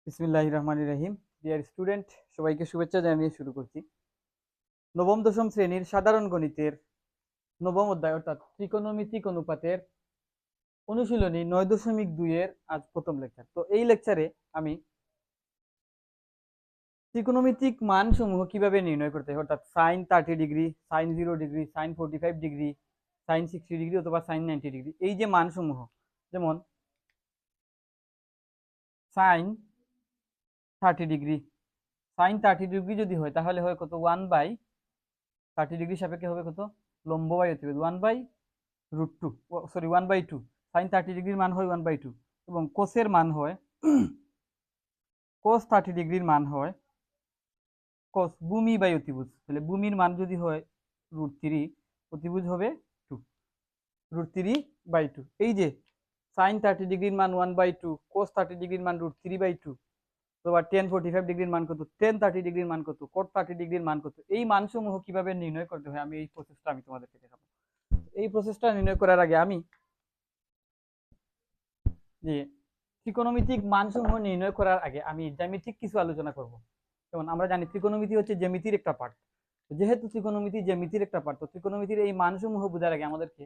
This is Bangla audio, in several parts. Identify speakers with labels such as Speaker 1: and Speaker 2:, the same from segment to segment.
Speaker 1: বিসমিল্লাহির রহমানির রহিম। ডিয়ার স্টুডেন্ট, সবাইকে শুভেচ্ছা জানিয়ে শুরু করছি। নবম দশম শ্রেণীর সাধারণ গণিতের নবম অধ্যায় অর্থাৎ ত্রিকোণমিতিক অনুপাতের অনুশীলনী 9.2 এর আজ প্রথম লেকচার। তো এই লেকচারে আমি ত্রিকোণমিতিক মান সমূহ কিভাবে নির্ণয় করতে হয়, অর্থাৎ sine 30 degree, sine 0 degree, sine 45 degree, sine 60 degree অথবা সাইন 90 ডিগ্রি, এই যে মান সমূহ, যেমন সাইন 30 ডিগ্রি, সাইন 30 ডিগ্রি যদি হয় তাহলে হয় কত, 1/30 ডিগ্রি সাপেক্ষে হবে কত, লম্ব বাই অতিভুজ 1/√2, সরি 1/2। সাইন 30 ডিগ্রির মান হয় 1/2 এবং কোসের মান হয় কোস 30 ডিগ্রির মান হয় কোস ভূমি বাই অতিভুজ। তাহলে ভূমির মান যদি হয় √3, অতিভুজ হবে 2, √3/2। এই যে সাইন 30 ডিগ্রির মান 1/2, কোস 30 ডিগ্রির মান √3/2, অথবা টেন 45 ডিগ্রির মান কত, টেন 30 ডিগ্রির মান কত, কোট 30 ডিগ্রির মান কত, এই মানসমূহ কিভাবে নির্ণয় করতে হয় আমি এই প্রসেসটা আমি তোমাদেরকে দেখাবো। এই প্রসেসটা নির্ণয় করার আগে আমি যে ত্রিকোণমিতিক মানসমূহ নির্ণয় করার আগে আমি জ্যামিতিক কিছু আলোচনা করব। যেমন আমরা জানি ত্রিকোণমিতি হচ্ছে জ্যামিতির একটা পার্ট। যেহেতু ত্রিকোণমিতি জ্যামিতির একটা পার্ট, তো ত্রিকোণমিতির এই মানসমূহ বোঝার আগে আমাদেরকে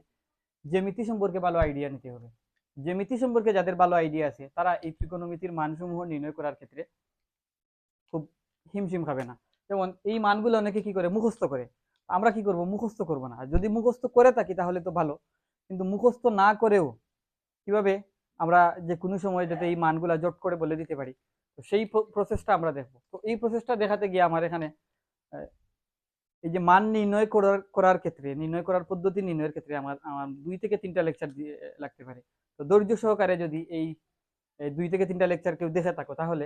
Speaker 1: জ্যামিতি সম্পর্কে ভালো আইডিয়া নিতে হবে। জ্যামিতি সম্পর্কে যাদের ভালো আইডিয়া আছে তারা এই ত্রিকোণমিতির মানসমূহ নির্ণয় করার ক্ষেত্রে খুব হিমশিম খাবে না। যেমন এই মানগুলো অনেকে কি করে, মুখস্থ করে। আমরা কি করব, মুখস্থ করব না। আর যদি মুখস্থ করে থাকি তাহলে তো ভালো, কিন্তু মুখস্থ না করেও কিভাবে আমরা যে কোনো সময় যাতে এই মানগুলা জট করে বলে দিতে পারি, তো সেই প্রসেসটা আমরা দেখবো। তো এই প্রসেসটা দেখাতে গিয়ে আমার এখানে এই যে মান নির্ণয় করার ক্ষেত্রে, নির্ণয় করার পদ্ধতি নির্ণয়ের ক্ষেত্রে আমার আমার 2 থেকে 3টা লেকচার দিয়ে লাগতে পারে। তো ধৈর্য সহকারে যদি এই 2 থেকে 3টা লেকচার কেউ দেখে থাকো তাহলে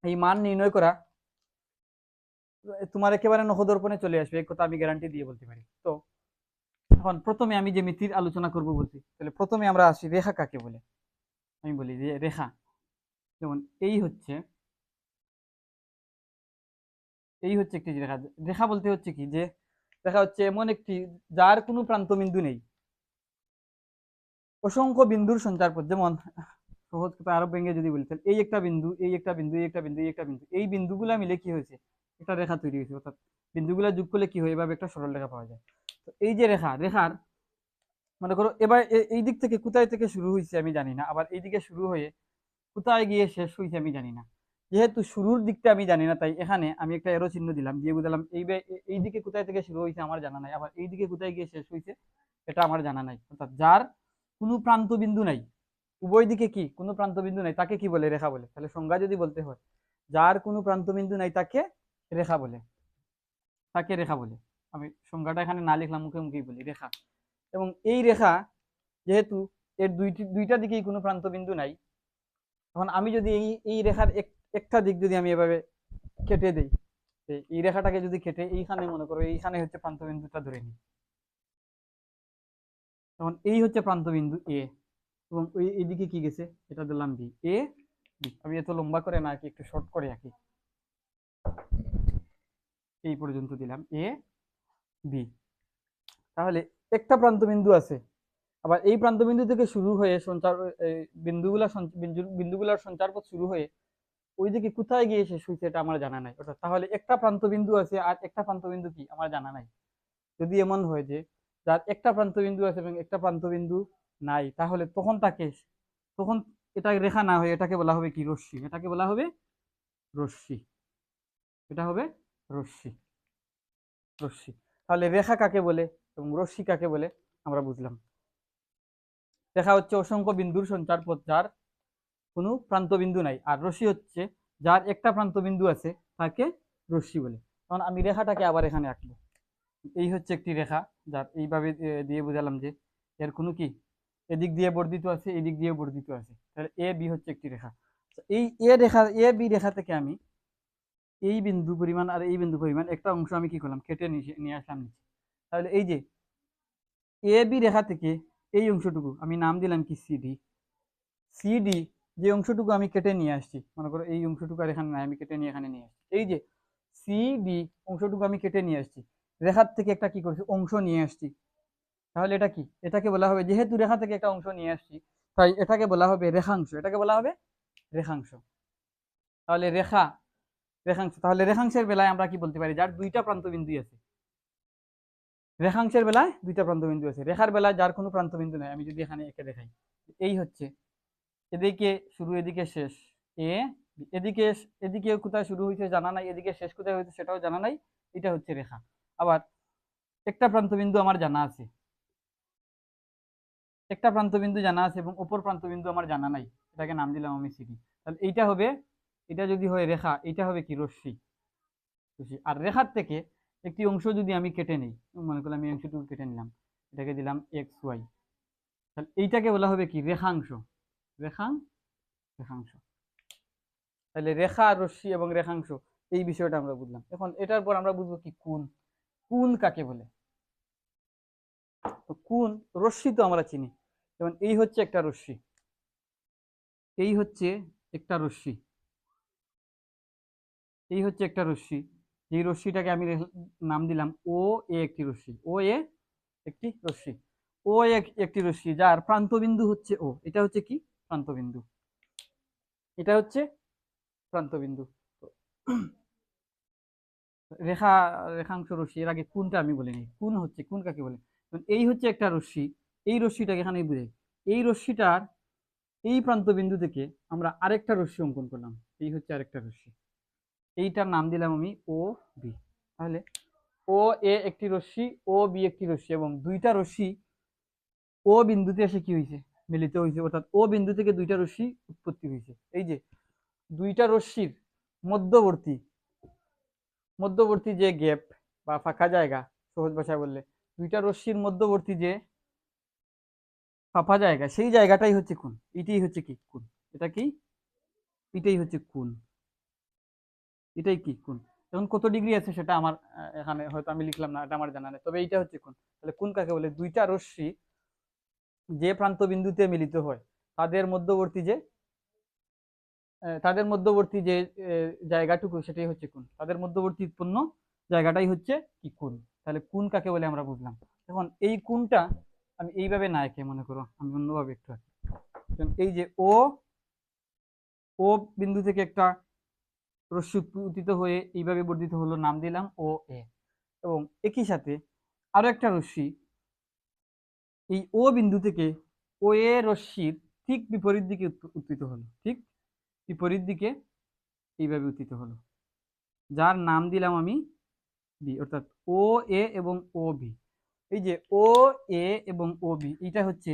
Speaker 1: এই মান নির্ণয় করা তোমার একেবারে নখদর্পণে চলে আসবে, এই কথা আমি গ্যারান্টি দিয়ে বলতে পারি। তো এখন প্রথমে আমি জ্যামিতির আলোচনা করব বলছি, তাহলে প্রথমে আমরা আসি রেখা কাকে বলে। আমি বলি যে রেখা, যেমন এই হচ্ছে একটি রেখা। রেখা বলতে হচ্ছে কি, যে রেখা হচ্ছে এমন একটি যার কোনো প্রান্ত বিন্দু নেই, অসংখ্য বিন্দুর সঞ্চারপথ। যেমন সহজ কথা আরো ভেঙে যদি বলি, তাহলে এই একটা বিন্দু, এই একটা বিন্দু, এই একটা বিন্দু, এই একটা বিন্দু, এই বিন্দুগুলা মিলে কি হয়েছে, একটা রেখা তৈরি হয়েছে। অর্থাৎ বিন্দুগুলা যোগ করলে কি হয়, এভাবে একটা সরল রেখা পাওয়া যায়। তো এই যে রেখার মনে করো এবার এই দিক থেকে কোথায় থেকে শুরু হয়েছে আমি জানি না, আবার এই দিকে শুরু হয়ে কোথায় গিয়ে শেষ হয়েছে আমি জানি না। যেহেতু শুরুর দিকটা আমি জানি না, তাই এখানে আমি একটা এরো চিহ্ন দিলাম, দিয়ে বুঝলাম এই দিকে কোথায় থেকে শুরু হয়েছে আমার জানা নাই, আবার এই দিকে কোথায় গিয়ে শেষ হয়েছে এটা আমার জানা নাই। অর্থাৎ যার কোনো প্রান্ত বিন্দু নাই, উভয় দিকে কি কোনো প্রান্ত বিন্দু নাই, তাকে কি বলে, রেখা বলে। তাহলে সংজ্ঞা যদি বলতে হয়, যার কোনো প্রান্ত বিন্দু নাই তাকে রেখা বলে, তাকে রেখা বলে। আমি সংজ্ঞাটা এখানে না লিখলাম, মুখে মুখেই বলি রেখা। এবং এই রেখা যেহেতু এর দুইটা দিকেই কোনো প্রান্ত বিন্দু নাই, এখন আমি যদি এই রেখার একটা দিক যদি আমি এভাবে কেটে দেই, এই রেখাটাকে যদি কেটে এইখানে মনে করো এইখানে হচ্ছে প্রান্ত বিন্দুটা ধরে নিই, তখন এই হচ্ছে প্রান্ত বিন্দু এ, এবং এইদিকে কি গেছে, এটা দিলাম বি, এ বি। আমি এত লম্বা করে না, একটু শর্ট করে আঁকি, এই পর্যন্ত দিলাম এ বি। তাহলে একটা প্রান্ত বিন্দু আছে, আবার এই প্রান্ত বিন্দু থেকে শুরু হয়ে সঞ্চার বিন্দুগুলার সঞ্চারপথ শুরু হয়ে ওইদিকে কোথায় গিয়ে শেষ হয়েছে এটা আমার জানা নাই। অর্থাৎ তাহলে একটা প্রান্ত বিন্দু আছে আর একটা প্রান্ত বিন্দু কি আমার জানা নাই। যদি এমন হয় যে যার একটা প্রান্ত বিন্দু আছে এবং একটা প্রান্ত বিন্দু নাই, তাহলে তখন এটা রেখা না হয়ে এটাকে বলা হবে কি, রশ্মি। এটাকে বলা হবে রশ্মি, এটা হবে রশ্মি, রশ্মি। তাহলে রেখা কাকে বলে এবং রশ্মি কাকে বলে আমরা বুঝলাম। রেখা হচ্ছে অসংখ্য বিন্দুর সঞ্চারপথ যার কোনো প্রান্ত বিন্দু নাই, আর রশ্মি হচ্ছে যার একটা প্রান্ত বিন্দু আছে তাকে রশ্মি বলে। তখন আমি রেখাটাকে আবার এখানে আঁকবো। এই হচ্ছে একটি রেখা, যার এইভাবে দিয়ে বুঝালাম যে এর কোনো কি এদিক দিয়ে বর্ধিত আছে, এদিক দিয়ে বর্ধিত আছে। তাহলে এ বি হচ্ছে একটি রেখা। এই এ বি রেখা থেকে আমি এই বিন্দু পরিমাণ আর এই বিন্দু পরিমাণ একটা অংশ আমি কি করলাম, কেটে নিয়ে আসলাম নিচে। তাহলে এই যে এ বি রেখা থেকে এই অংশটুকু আমি নাম দিলাম কি সিডি। সিডি যে অংশটুকু আমি কেটে নিয়ে আসছি, মনে করো এই অংশটুকু আর এখানে নাই, আমি কেটে নিয়ে এখানে নিয়ে আসছি। এই যে সিডি অংশটুকু আমি কেটে নিয়ে আসছি, রেখার থেকে একটা কি করছি, অংশ নিয়ে আসছি। তাহলে এটা কি, এটাকে বলা হবে, যেহেতু রেখা থেকে একটা অংশ নিয়ে আসছি তাই এটাকে বলা হবে রেখাংশ, এটাকে বলা হবে রেখাংশ। তাহলে রেখাংশ, তাহলে রেখাংশের বেলায় আমরা কি বলতে পারি, যার দুইটা প্রান্তবিন্দু আছে। রেখাংশের বেলায় দুইটা প্রান্তবিন্দু আছে, রেখার বেলায় যার কোনো প্রান্তবিন্দু নাই। আমি যদি এখানে একে দেখাই, এই হচ্ছে এদিকে শুরু এদিকে শেষ এ, এদিকে এদিকে কোথায় শুরু হয়েছে জানা নাই, এদিকে শেষ কোথায় হয়েছে সেটাও জানা নাই, এটা হচ্ছে রেখা। আবার একটা প্রান্তবিন্দু আমার জানা আছে, একটা প্রান্তবিন্দু জানা আছে এবং অপর প্রান্তবিন্দু আমার জানা নাই, এটাকে নাম দিলাম আমি সিডি। তাহলে এইটা হবে, এটা যদি হয় রেখা, এটা হবে কি রশ্মি। আর রেখার থেকে একটি অংশ যদি আমি কেটে নিই, মনে করলাম আমি অংশটুকু কেটে নিলাম, এটাকে দিলাম এক্স ওয়াই, তাহলে এইটাকে বলা হবে কি রেখাংশ। রেখাংশ। তাহলে রেখা, রশ্মি এবং রেখাংশ, এই বিষয়টা আমরা বুঝলাম। এখন এটার পর আমরা বুঝবো কি কোণ। কোণ কাকে বলে? তো কোণ, রশ্মি তো আমরা চিনি, যেমন এই হচ্ছে একটা রশ্মি, এই হচ্ছে একটা রশ্মি, এই হচ্ছে একটা রশ্মি, এই রশ্মিটাকে আমি নাম দিলাম ও এ একটি রশ্মি, ও এ একটি রশ্মি, ও একটি রশ্মি যার প্রান্তবিন্দু হচ্ছে ও, এটা হচ্ছে কি প্রান্তবিন্দু, এটা হচ্ছে প্রান্তবিন্দু। রেখা, রেখাংশ, রশ্মি, এর আগে কোণটা আমি বলিনি। কোণ হচ্ছে, কোণ কাকে বলে? এই হচ্ছে একটা রশ্মি, এই রশ্মিটাকে এখানে বুঝাই, এই রশ্মিটার এই প্রান্তবিন্দু থেকে আমরা আরেকটা রশ্মি অঙ্কন করলাম, এই হচ্ছে আরেকটা রশ্মি, এইটার নাম দিলাম আমি ও বি। তাহলে ও এ একটি রশ্মি, ও বি একটি রশ্মি, এবং দুইটা রশ্মি ও বিন্দুতে এসে কি হয়েছে, মিলিত হয়েছে, অর্থাৎ ও বিন্দু থেকে দুইটা রশ্মি উৎপত্তি হয়েছে। এই যে দুইটা রশ্মির মধ্যবর্তী মধ্যবর্তী যে গ্যাপ বা ফাঁকা জায়গা, সহজ ভাষায় বললে দুইটা রশ্মির মধ্যবর্তী যে ফাঁকা জায়গা, সেই জায়গাটাই হচ্ছে কোণ। এটাই হচ্ছে কি কোণ, এটা কি, এটাই হচ্ছে কোণ, এটাই কি কোণ। এখন কত ডিগ্রি আছে সেটা আমার এখানে হয়তো আমি লিখলাম না, এটা আমার জানা নেই, তবে এইটা হচ্ছে কোণ। তাহলে কোণ কাকে বলে? দুইটা রশ্মি যে প্রান্ত বিন্দুতে মিলিত হয়, তাদের মধ্যবর্তী যে জায়গাটুকু, সেটাই হচ্ছে কোণ। তাদের মধ্যবর্তী উৎপন্ন জায়গাটাই হচ্ছে কি কোণ। তাহলে কোণ কাকে বলে আমরা বুঝলাম। এখন এই কোণটা আমি এইভাবে না এঁকে, মনে করো আমি অন্যভাবে একটু আঁকি। এই যে ও ও বিন্দু থেকে একটা রশ্মি উত্থিত হয়ে এইভাবে বর্ধিত হলো, নাম দিলাম ও এ, এবং একই সাথে আরো একটা রশ্মি এই ও বিন্দু থেকে ও এ রশ্মির ঠিক বিপরীত দিকে উত্থিত হলো, ঠিক বিপরীত দিকে এইভাবে উত্থিত হলো, যার নাম দিলাম আমি বি, অর্থাৎ ও এ এবং ও বি। এই যে ও এ এবং ও বি, এইটা হচ্ছে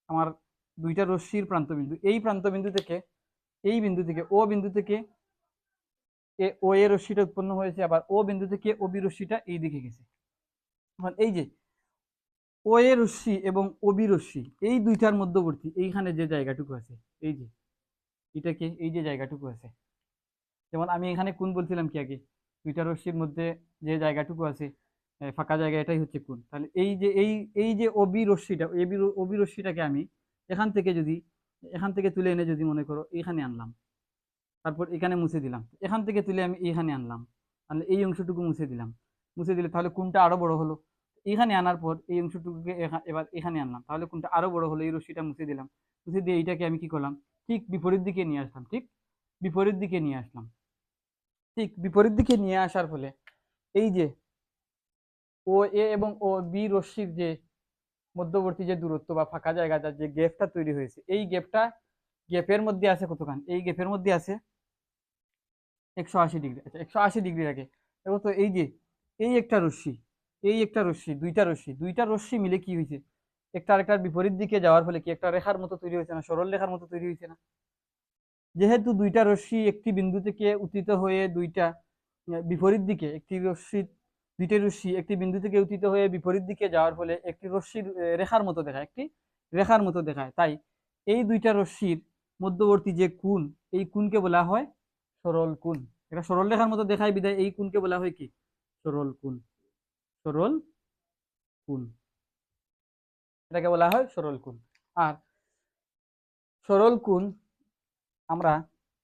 Speaker 1: আমার দুইটা রশ্মির প্রান্তবিন্দু। এই প্রান্তবিন্দু থেকে, এই বিন্দু থেকে, ও বিন্দু থেকে ও এ রশ্মিটা উৎপন্ন হয়েছে, আবার ও বিন্দু থেকে ও বি রশ্মিটা এই দিকে গেছে। এই যে ও এ রশ্মি এবং ও বি রশ্মি, এই দুইটার মধ্যবর্তী এইখানে যে জায়গাটুকু আছে, এই যে এটাকে, এই যে জায়গাটুকু আছে, যেমন আমি এখানে কোণ বলছিলাম কি আগে, দুইটা রশ্মির মধ্যে যে জায়গাটুকু আছে ফাঁকা জায়গা, এটাই হচ্ছে কোণ। তাহলে এই যে এই যে ওবি রশ্মিটা, ওবি রশ্মিটাকে আমি এখান থেকে তুলে এনে যদি মনে করো এখানে আনলাম, তারপর এখানে মুছে দিলাম, এখান থেকে তুলে আমি এখানে আনলাম, তাহলে এই অংশটুকু মুছে দিলাম, মুছে দিলে তাহলে কোণটা আরো বড় হলো। এখানে আনার পর এই অংশটুকুকে এবার এখানে আনলাম, তাহলে কোণটা আরো বড় হলো, এই রশ্মিটা মুছে দিলাম, মুছে দিয়ে এইটাকে আমি কি করলাম, ঠিক বিপরীত দিকে নিয়ে আসলাম, ঠিক বিপরীত দিকে নিয়ে আসলাম। ঠিক বিপরীত দিকে নিয়ে আসার ফলে এই যে ও এ এবং ও বি রশ্মির যে মধ্যবর্তী যে দূরত্ব বা ফাঁকা জায়গাটা, যে গ্যাপটা তৈরি হয়েছে, এই গ্যাপের মধ্যে আছে কতখান, এই গ্যাপের মধ্যে আছে 180 ডিগ্রি। আচ্ছা, 180 ডিগ্রি রাখে। দেখো তো এই যে এই একটা রশ্মি, এই একটা রশ্মি, দুইটা রশ্মি মিলে কি হয়েছে, একটা আরেকটার বিপরীত দিকে যাওয়ার ফলে কি একটা রেখার মতো তৈরি হয়েছে না, সরল রেখার মতো তৈরি হয়েছে না। যেহেতু দুইটা রশ্মি একটি বিন্দু থেকে উত্থিত হয়ে দুইটা বিপরীত দিকে, দুইটা রশ্মি একটি বিন্দু থেকে উত্থিত হয়ে বিপরীত দিকে যাওয়ার ফলে একটি রশ্মির রেখার মতো দেখায়, একটি রেখার মতো দেখায়। তাই এই দুইটা রশ্মির মধ্যবর্তী যে কোণ, এই কোণকে বলা হয় সরল কোণ। এটা সরল রেখার মতো দেখায় বিধায় এই কোণকে বলা হয় কি সরল কোণ। সরল কোণ, এটাকে বলা হয় সরল কোণ। আর সরল কোণ আমরা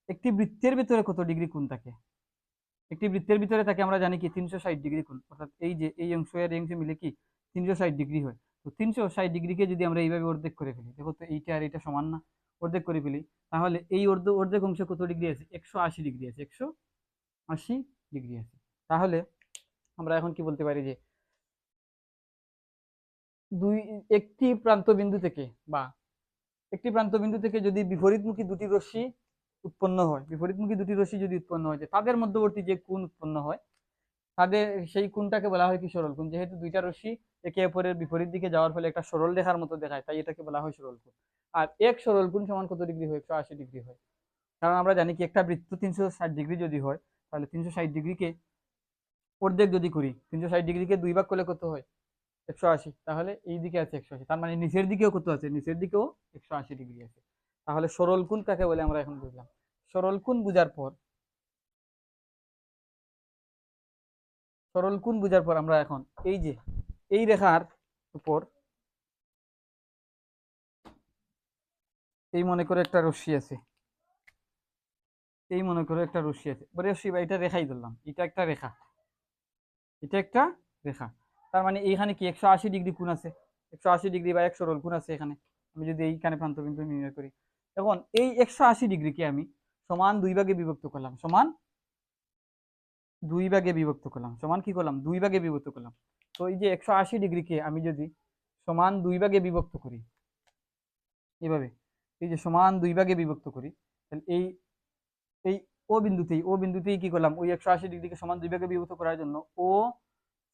Speaker 1: একটি বৃত্তের ভিতরে কত ডিগ্রি কোণ থাকে, একটি বৃত্তের ভিতরে থাকে আমরা জানি কি 360 ডিগ্রি কোণ, অর্থাৎ এই যে এই অংশ আর এই অংশ মিলে কি 360 ডিগ্রি হয়। তো 360 ডিগ্রিকে যদি আমরা এইভাবে অর্ধেক করে ফেলি, দেখো তো এইটা আর এটা সমান না, অর্ধেক করে ফেলি, তাহলে এই অর্ধেক অংশে কত ডিগ্রি আছে? 180 ডিগ্রি আছে, 180 ডিগ্রি আছে। তাহলে আমরা এখন কি বলতে পারি যে একটি প্রান্ত বিন্দু থেকে বা একটি প্রান্ত বিন্দু থেকে যদি বিপরীতমুখী দুটি রশ্মি উৎপন্ন হয়, বিপরীতমুখী দুটি রশ্মি যদি উৎপন্ন হয়, তাদের মধ্যবর্তী যে কোণ উৎপন্ন হয়, তাদের সেই কোণটাকে বলা হয় কি? সরল কোণ। যেহেতু দুইটা রশ্মি একে অপরের বিপরীত দিকে যাওয়ার ফলে একটা সরল রেখার মতো দেখায়, তাই এটাকে বলা হয় সরল কোণ। আর এক সরল কোণ সমান কত ডিগ্রি হয়? 180 ডিগ্রি হয়। কারণ আমরা জানি কি, একটা বৃত্ত 360 ডিগ্রি যদি হয়, তাহলে 360 ডিগ্রিকে অর্ধেক যদি করি, 360 ডিগ্রিকে 2 ভাগ করলে কত হয়? 180। তাহলে এই দিকে আছে 180, তার মানে নিচের দিকেও কত আছে? নিচের দিকেও 180 ডিগ্রি আছে। তাহলে সরল কোণ কাকে বলে আমরা এখন বুঝলাম। সরল কোণ বুঝার পর আমরা এখন এই যে এই রেখার উপর এই মনে করে একটা রশ্মি আছে, রশ্মি বা এটা রেখাই ধরলাম, এটা একটা রেখা, তার মানে এইখানে কি 180 ডিগ্রি কোণ আছে, 180 ডিগ্রি বা এক সরল কোণ আছে এখানে। আমি যদি এইখানে প্রান্তবিন্দু নির্ণয় করি, এখন এই 180 ডিগ্রিকে আমি সমান 2 ভাগে বিভক্ত করলাম, সমান কি করলাম? 2 ভাগে বিভক্ত করলাম। তো এই যে 180 ডিগ্রিকে আমি যদি সমান 2 ভাগে বিভক্ত করি, এভাবে এই যে সমান 2 ভাগে বিভক্ত করি, তাহলে এই এই ও বিন্দুতেই কি করলাম? ওই 180 ডিগ্রিকে সমান 2 ভাগে বিভক্ত করার জন্য ও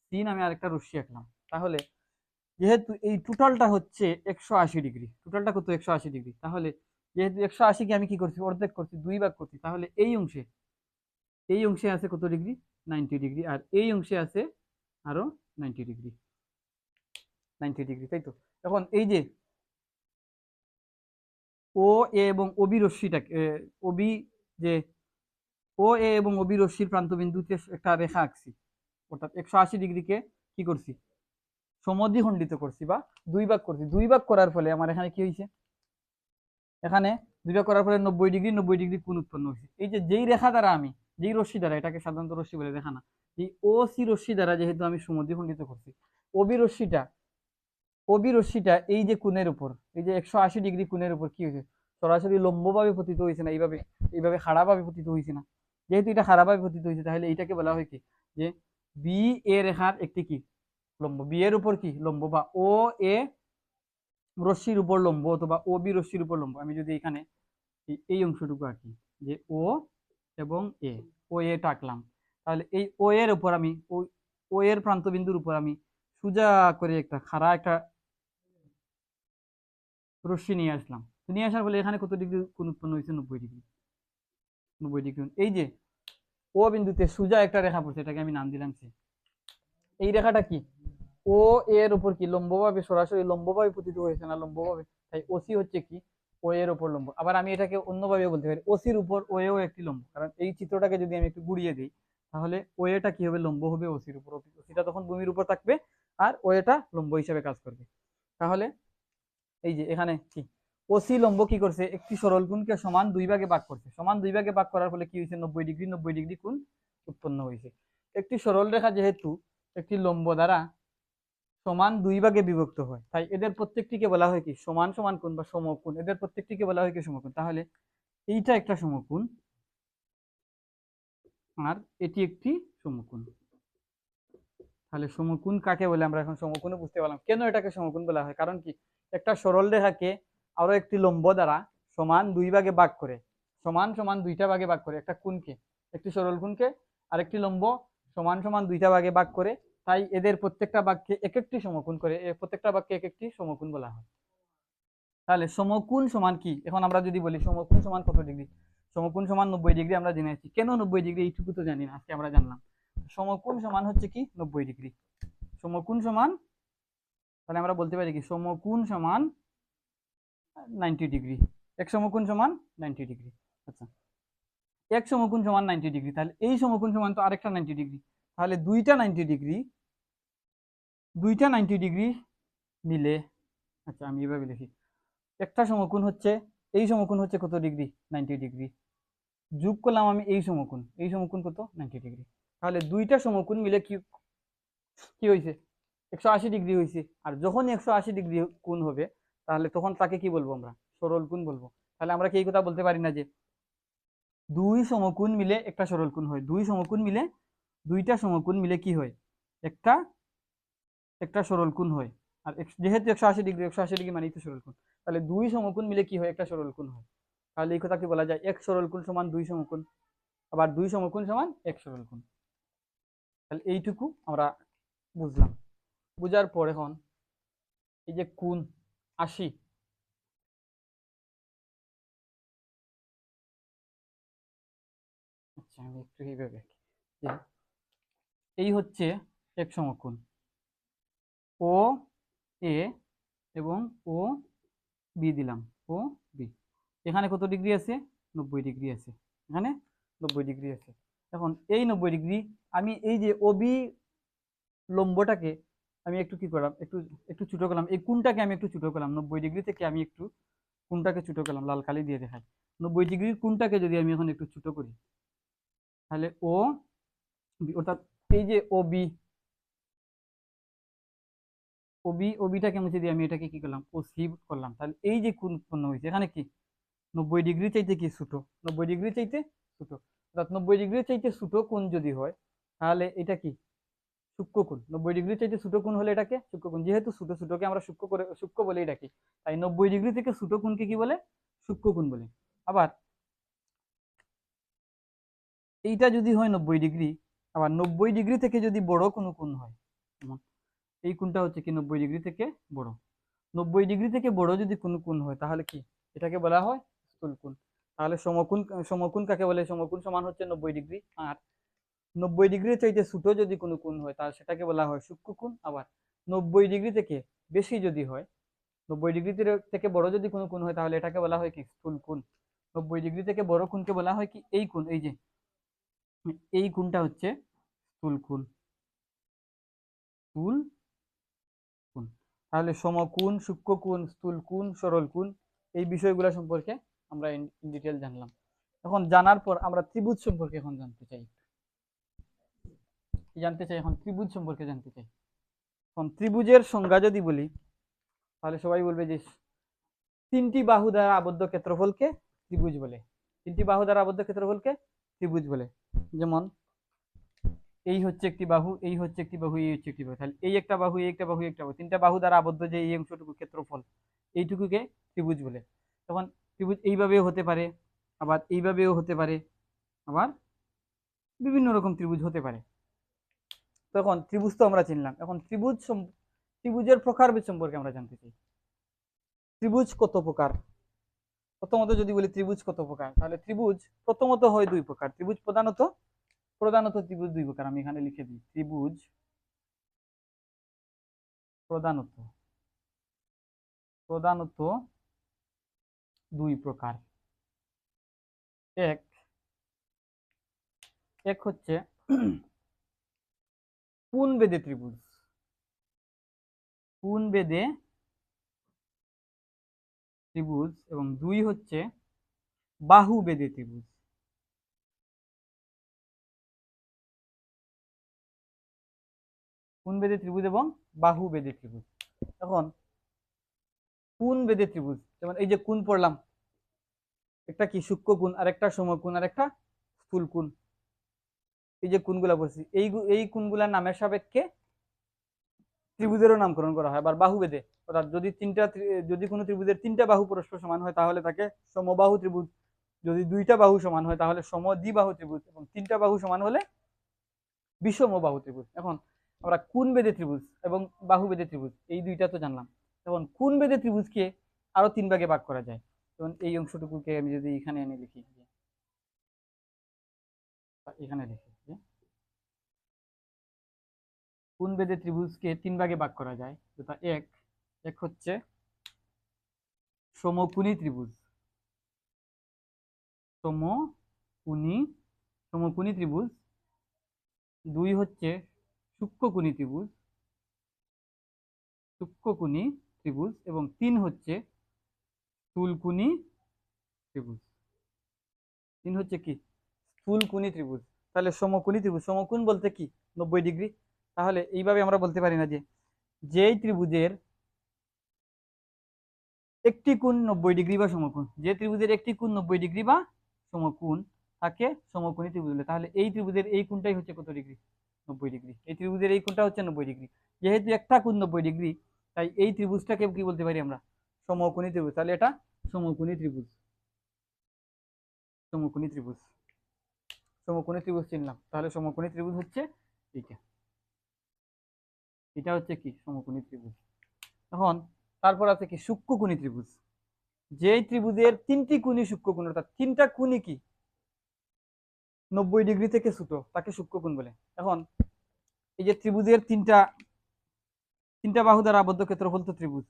Speaker 1: সি নামে আরেকটা রশ্মি আঁকলাম। তাহলে যেহেতু এই টোটালটা হচ্ছে 180 ডিগ্রি, টোটালটা কত? 180 ডিগ্রি। তাহলে যেহেতু 180 কে আমি কি করছি? অর্ধেক করছি, 2 ভাগ করছি। তাহলে এই অংশে আছে কত ডিগ্রি? 90 ডিগ্রি। আর এই অংশে আছে আরো 90 ডিগ্রি, তাই তো। এখন এই যে ও এ এবং ওবি রশ্মিটাকে ওবি যে ও এ এবং ওবি রশ্মির প্রান্তবিন্দুতে একটা রেখা আঁকছি, অর্থাৎ 180 ডিগ্রিকে কি করছি? সমদ্বিখণ্ডিত করছি বা 2 ভাগ করছি। 2 ভাগ করার ফলে আমার এখানে কি হয়েছে? এখানে 2 ভাগ করার ফলে 90 ডিগ্রি কোণ উৎপন্ন হয়েছে। এই যে যেই রেখা দ্বারা আমি, যেই রশ্মি দ্বারা, এটাকে সাধারণত রশ্মি বলে, রেখা না, এই ও সি রশ্মি দ্বারা যেহেতু আমি সমদ্বিখণ্ডিত করছি, ওবি রশ্মিটা এই যে কোণের উপর, এই যে 180 ডিগ্রি কোণের উপর কি হয়েছে? সরাসরি লম্বভাবে পতিত হয়েছে না, এইভাবে খাড়াভাবে পতিত হয়েছে না। যেহেতু এটা খাড়াভাবে পতিত হয়েছে, তাহলে এইটাকে বলা হয় কি? যে বি এ রেখার একটি কি? লম্ব। বি এর উপর কি? লম্ব, বা ও এ রশ্মির উপর লম্ব, অথবা ও বি রশ্মির উপর লম্ব। আমি যদি এখানে এই অংশটুকু আঁকি, যে ও এবং এ, ও এটা আঁকলাম, তাহলে এই ও এর উপর আমি ও এর প্রান্তবিন্দুর উপর আমি সোজা করে একটা খাড়া একটা রশ্মি নিয়ে আসলাম। নিয়ে আসার ফলে এখানে কত ডিগ্রি কোণ উৎপন্ন হয়েছে? 90 ডিগ্রি। এই যে ও বিন্দুতে সোজা একটা রেখা পড়ছে, এটাকে আমি নাম দিলাম সি। এই রেখাটা কি? ও এর উপর কি? লম্বভাবে, সরাসরি লম্বভাবে পতিত হয়েছে না, লম্বভাবে। তাই ওসি হচ্ছে কি? ও এর উপর লম্ব। আবার আমি এটাকে অন্যভাবে বলতে পারি, ওসির উপর ও এও একটি লম্ব। কারণ এই চিত্রটাকে যদি আমি একটু ঘুরিয়ে দিই, তাহলে ও এটা কি হবে? লম্ব হবে ওসির উপর। ওসিটা তখন ভূমির উপর থাকবে, আর ও এটা লম্ব হিসেবে কাজ করবে। তাহলে এই যে এখানে কি ওসি লম্ব কি করছে? একটি সরল কোণকে সমান 2 ভাগে ভাগ করছে। সমান 2 ভাগে ভাগ করার ফলে কি হয়েছে? 90 ডিগ্রি কোণ উৎপন্ন হয়েছে। একটি সরল রেখা যেহেতু একটি লম্ব দ্বারা সমান 2 ভাগে বিভক্ত হয়, তাই এদের প্রত্যেকটিকে বলা হয় কি? সমান সমান কোণ বা সমকোণ। এদের প্রত্যেকটিকে বলা হয় কি? সমকোণ। তাহলে এইটা একটা সমকোণ, আর এটি একটি সমকোণ। তাহলে সমকোণ কাকে বলে আমরা এখন সমকোণও বুঝতে পারলাম। কেন এটাকে সমকোণ বলা হয়? কারণ কি, একটা সরল রেখাকে আরো একটি লম্ব দ্বারা সমান 2 ভাগে ভাগ করে, সমান সমান 2টা ভাগে ভাগ করে, একটা কোণকে, একটি সরল কোণকে আরেকটি লম্ব সমান সমান 2টা ভাগে ভাগ করে, তাই এদের প্রত্যেকটা ভাগকে এক একটি সমকোণ করে, প্রত্যেকটা ভাগকে এক একটি সমকোণ বলা হয়। তাহলে সমকোণ সমান কি? এখন আমরা যদি বলি সমকোণ সমান কত ডিগ্রি? সমকোণ সমান 90 ডিগ্রি আমরা জেনেছি। কেন 90 ডিগ্রি এইটুকু তো জানি না, আজকে আমরা জানলাম। সমকোণ সমান হচ্ছে কি? 90 ডিগ্রি। সমকোণ সমান, তাহলে আমরা বলতে পারি কি? সমকোণ সমান 90 ডিগ্রি। এক সমকোণ সমান 90 ডিগ্রি। আচ্ছা, এক সমকোণ সমান 90 ডিগ্রি, তাহলে এই সমকোণ সমান তো আরেকটা 90 ডিগ্রি। তাহলে দুইটা 90 ডিগ্রি মিলে, আচ্ছা আমি এভাবে লিখি, একটা সমকোণ হচ্ছে, এই সমকোণ হচ্ছে কত ডিগ্রি? 90 ডিগ্রি। যোগ করলাম আমি এই সমকোণ কত? 90 ডিগ্রি। তাহলে দুইটা সমকোণ মিলে কি কি হয়েছে? 180 ডিগ্রি হয়েছে। আর যখন 180 ডিগ্রি কোণ হবে, তাহলে তখন তাকে কি বলবো আমরা? সরল কোণ বলবো। তাহলে আমরা কি এই কথা বলতে পারি না যে দুই সমকোণ মিলে একটা সরল কোণ হয়, দুই সমকোণ মিলে দুইটা সমকোণ মিলে কি হয়? একটা একটা সরল কোণ হয়। আর যেহেতু 180 ডিগ্রি, 180 ডিগ্রি মানেই তো সরল কোণ। তাহলে দুই সমকোণ মিলে কি হয়? একটা সরল কোণ হয়। তাহলে এই কথাকে বলা যায় এক সরল কোণ সমান দুই সমকোণ, আবার দুই সমকোণ সমান এক সরল কোণ। তাহলে এইটুকু আমরা বুঝলাম। বুঝার পর এখন এই যে কোণ 80, আচ্ছা আমি একটু এইভাবে আঁকি যে এই হচ্ছে এক সমকোণ ও এ এবং ও বি দিলাম, ও বি। এখানে কত ডিগ্রি আছে? 90 ডিগ্রি আছে, এখানে 90 ডিগ্রি আছে। এখন এই 90 ডিগ্রি আমি এই যে ও বি লম্বটাকে আমি একটু কি করলাম, একটু একটু ছোট করলাম, এই কোণটাকে আমি একটু ছোট করলাম। 90 ডিগ্রি থেকে আমি একটু কোণটাকে ছোট করলাম, লাল কালি দিয়ে দেখাই। 90 ডিগ্রির কোণটাকে যদি আমি এখন একটু ছোট করি, তাহলে ও বি, অর্থাৎ এই যে ও বি, ওবিটাকে মুছে দিয়ে আমি এটাকে কি করলাম? ও সি করলাম। তাহলে এই যে কোণ উৎপন্ন হয়েছে এখানে কি 90 ডিগ্রি চাইতে কি ছোট, 90 ডিগ্রি চাইতে ছোট। অর্থাৎ 90 ডিগ্রি চাইতে ছোট কোণ যদি হয় তাহলে এটা কি? সূক্ষ্মকোণ। 90 ডিগ্রি চাইতে ছোট কোণ হলে এটাকে সূক্ষ্মকোণ। যেহেতু ছোট ছোটকে আমরা সূক্ষ্ম বলেই ডাকি, তাই 90 ডিগ্রি থেকে ছোট কোণকে কি বলে? সূক্ষ্মকোণ বলে। আবার এইটা যদি হয় 90 ডিগ্রি, আবার 90 ডিগ্রি থেকে যদি বড় কোনো কোণ হয়, যেমন এই কোণটা হচ্ছে কি 90 ডিগ্রি থেকে বড়, 90 ডিগ্রি থেকে বড় যদি কোনো কোণ হয় তাহলে কি? এটাকে বলা হয় স্থূলকোণ। তাহলে সমকোণ, সমকোণ কাকে বলে? সমকোণ সমান হচ্ছে 90 ডিগ্রি। আর 90 ডিগ্রি চাইতে ছোট যদি কোনো কোণ হয় তাহলে সেটাকে বলা হয় সূক্ষ্মকোণ। আবার 90 ডিগ্রি থেকে বেশি যদি হয়, 90 ডিগ্রি থেকে বড় যদি কোনো কোণ হয় তাহলে এটাকে বলা হয় কি? স্থূলকোণ। 90 ডিগ্রি থেকে বড় কোণকে বলা হয় কি? এই কোণ, এই যে এই কোণটা হচ্ছে স্থূলকোণ, স্থূল কোণ। তাহলে সমকোণ, সূক্ষ্মকোণ, স্থূলকোণ, সরলকোণ এই বিষয়গুলো সম্পর্কে আমরা ইন ডিটেল জানলাম। এখন জানার পর আমরা ত্রিভুজ সম্পর্কে এখন জানতে চাই, এখন ত্রিভুজ সম্পর্কে জানতে চাই। এখন ত্রিভুজের সংজ্ঞা যদি বলি তাহলে সবাই বলবে যে তিনটি বাহু দ্বারা আবদ্ধ ক্ষেত্রফলকে ত্রিভুজ বলে। তিনটি বাহু দ্বারা আবদ্ধ ক্ষেত্রফলকে ত্রিভুজ বলে। যেমন এই হচ্ছে একটি বাহু, এই হচ্ছে একটি বাহু, এই হচ্ছে একটি বাহু। তাহলে এই একটা বাহু, এই একটা বাহু, এই একটা বাহু, তিনটা বাহু দ্বারা আবদ্ধ যে এই অংশটুকু ক্ষেত্রফল, এইটুকুকে ত্রিভুজ বলে। তখন ত্রিভুজ এইভাবেও হতে পারে, আবার এইভাবেও হতে পারে, আবার বিভিন্ন রকম ত্রিভুজ হতে পারে। তখন ত্রিভুজ তো আমরা চিনলাম, এখন ত্রিভুজের প্রকারভেদ সম্পর্কে আমরা জানতে চাই। ত্রিভুজ কত প্রকার? প্রথমত যদি বলি ত্রিভুজ কত প্রকার, তাহলে ত্রিভুজ প্রথমত হয় দুই প্রকার। ত্রিভুজ প্রধানত প্রধানত ত্রিভুজ দুই প্রকার। আমি এখানে লিখে দিই, ত্রিভুজ প্রধানত প্রধানত দুই প্রকার। এক এক হচ্ছে কোণবেদে ত্রিভুজ, কোণবেদে ত্রিভুজ, এবং দুই হচ্ছে বাহুবেদে ত্রিভুজ। কোণবেদে ত্রিভুজ এবং বাহুবেদে ত্রিভুজ। এখন কোণবেদে ত্রিভুজ, যেমন এই যে কোণ পড়লাম, একটা কি সূক্ষ্মকোণ, আর একটা সমকোণ, আর একটা স্থূলকোণ। এই যে কোণগুলা বলছি, এই কোণগুলার নামের সাপেক্ষে ত্রিভুজেরও নামকরণ করা হয়। আবার বাহুবেদে, অর্থাৎ যদি কোনো ত্রিভুজের তিনটা বাহু পরস্পর সমান হয় তাহলে তাকে সমবাহু ত্রিভুজ। যদি দুইটা বাহু সমান হয় তাহলে সমদ্বিবাহু ত্রিভুজ, এবং তিনটা বাহু সমান হলে বিষমবাহু ত্রিভুজ। এখন আমরা কোণবেদে ত্রিভুজ এবং বাহুবেদে ত্রিভুজ এই দুইটা তো জানলাম। এখন কোণবেদে ত্রিভুজকে আরো তিন ভাগে ভাগ করা যায়। যেমন এই অংশটুকুকে আমি যদি এখানে এনে লিখি, এখানে লিখি যে কোণবেদে ত্রিভুজকে তিন ভাগে ভাগ করা যায়। যেটা এক হচ্ছে সমকোণী ত্রিভুজ, সমকোণী সমকোণী ত্রিভুজ। দুই হচ্ছে সূক্ষ্মকোণী ত্রিভুজ, সূক্ষ্মকোণী ত্রিভুজ, এবং তিন হচ্ছে স্থূলকোণী ত্রিভুজ। তিন হচ্ছে কি? স্থূলকোণী ত্রিভুজ। তাহলে সমকোণী ত্রিভুজ, সমকোণ বলতে কি? 90 ডিগ্রি। তাহলে এইভাবে আমরা বলতে পারি না যে যেই ত্রিভুজের একটি কোণ 90 ডিগ্রি বা সমকোণ, যে ত্রিভুজের একটি কোণ 90 ডিগ্রি বা সমকোণ তাকে সমকোণী ত্রিভুজ বলে। তাহলে এই ত্রিভুজের এই কোণটাই হচ্ছে কত ডিগ্রি? 90 ডিগ্রি। এই ত্রিভুজের এই কোণটা হচ্ছে 90 ডিগ্রি। যেহেতু একটা কোণ 90 ডিগ্রি, তাই এই ত্রিভুজটাকে কি বলতে পারি আমরা? সমকোণী ত্রিভুজ। তাহলে এটা সমকোণী ত্রিভুজ। সমকোণী ত্রিভুজ, সমকোণী ত্রিভুজ চিনলাম। তাহলে সমকোণী ত্রিভুজ হচ্ছে এইটা। এটা হচ্ছে কি? সমকোণী ত্রিভুজ। এখন তারপর আছে কি? সূক্ষ্মকোণী ত্রিভুজ। যেই ত্রিভুজের তিনটি কোণই সূক্ষ্মকোণ, অর্থাৎ তিনটা কোণই কি 90 ডিগ্রি থেকে ছোট, তাকে সূক্ষ্মকোণ বলে। এখন এই যে ত্রিভুজের তিনটা তিনটা বাহু দ্বারা আবদ্ধ ক্ষেত্রফল তো ত্রিভুজ।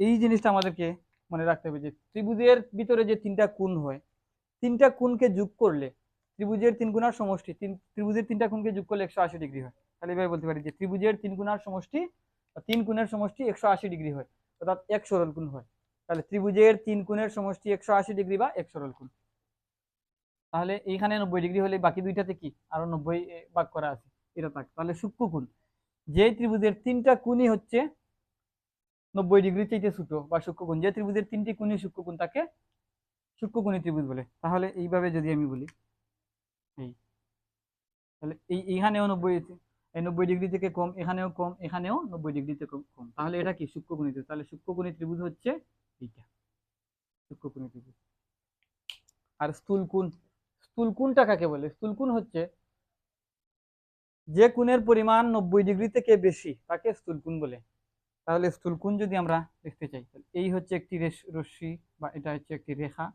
Speaker 1: এই জিনিসটা আমাদেরকে মনে রাখতে হবে যে ত্রিভুজের ভিতরে যে তিনটা কোণ হয়, তিনটা কোণকে যোগ করলে ত্রিভুজের তিন গুণার সমষ্টি, ত্রিভুজের তিনটা কোণকে যোগ করলে 180 ডিগ্রি হয়। তাহলে এভাবে বলতে পারি যে ত্রিভুজের তিন গুণার সমষ্টি, তিন কোণের সমষ্টি 180 ডিগ্রি হয়, অর্থাৎ এক সরল কোণ হয়। তাহলে ত্রিভুজের তিন কোণের সমষ্টি 180 ডিগ্রি বা এক সরল কোণ। তাহলে এইখানে 90 ডিগ্রি হলে বাকি দুইটাতে কি আরো 90 ভাগ করা আছে, এটা থাক। তাহলে সূক্ষ্মকোণ, যে ত্রিভুজের তিনটা কোণই হচ্ছে 90 ডিগ্রি চাইতে ছোট বা সূক্ষ্মকোণ, যে ত্রিভুজের তিনটি কোণই সূক্ষ্মকোণ তাকে সূক্ষ্মকোণী ত্রিভুজ বলে। তাহলে এইভাবে যদি আমি বলি, এই তাহলে এইখানেও 90 ডিগ্রি থেকে কম, এখানেও কম, এখানেও 90 ডিগ্রি থেকে কম, তাহলে এটা কি? সূক্ষ্মকোণী ত্রিভুজ। তাহলে সূক্ষ্মকোণী ত্রিভুজ হচ্ছে এইটা, সূক্ষ্মকোণী ত্রিভুজ। আর স্থূলকোণ, স্থূলকোণটা কাকে বলে? স্থূলকোণ হচ্ছে যে কোণের পরিমাণ 90 ডিগ্রি থেকে বেশি তাকে স্থূলকোণ বলে। তাহলে স্থূলকোণ যদি আমরা দেখতে চাই, এই হচ্ছে একটি রশ্মি বা এটা হচ্ছে একটি রেখা,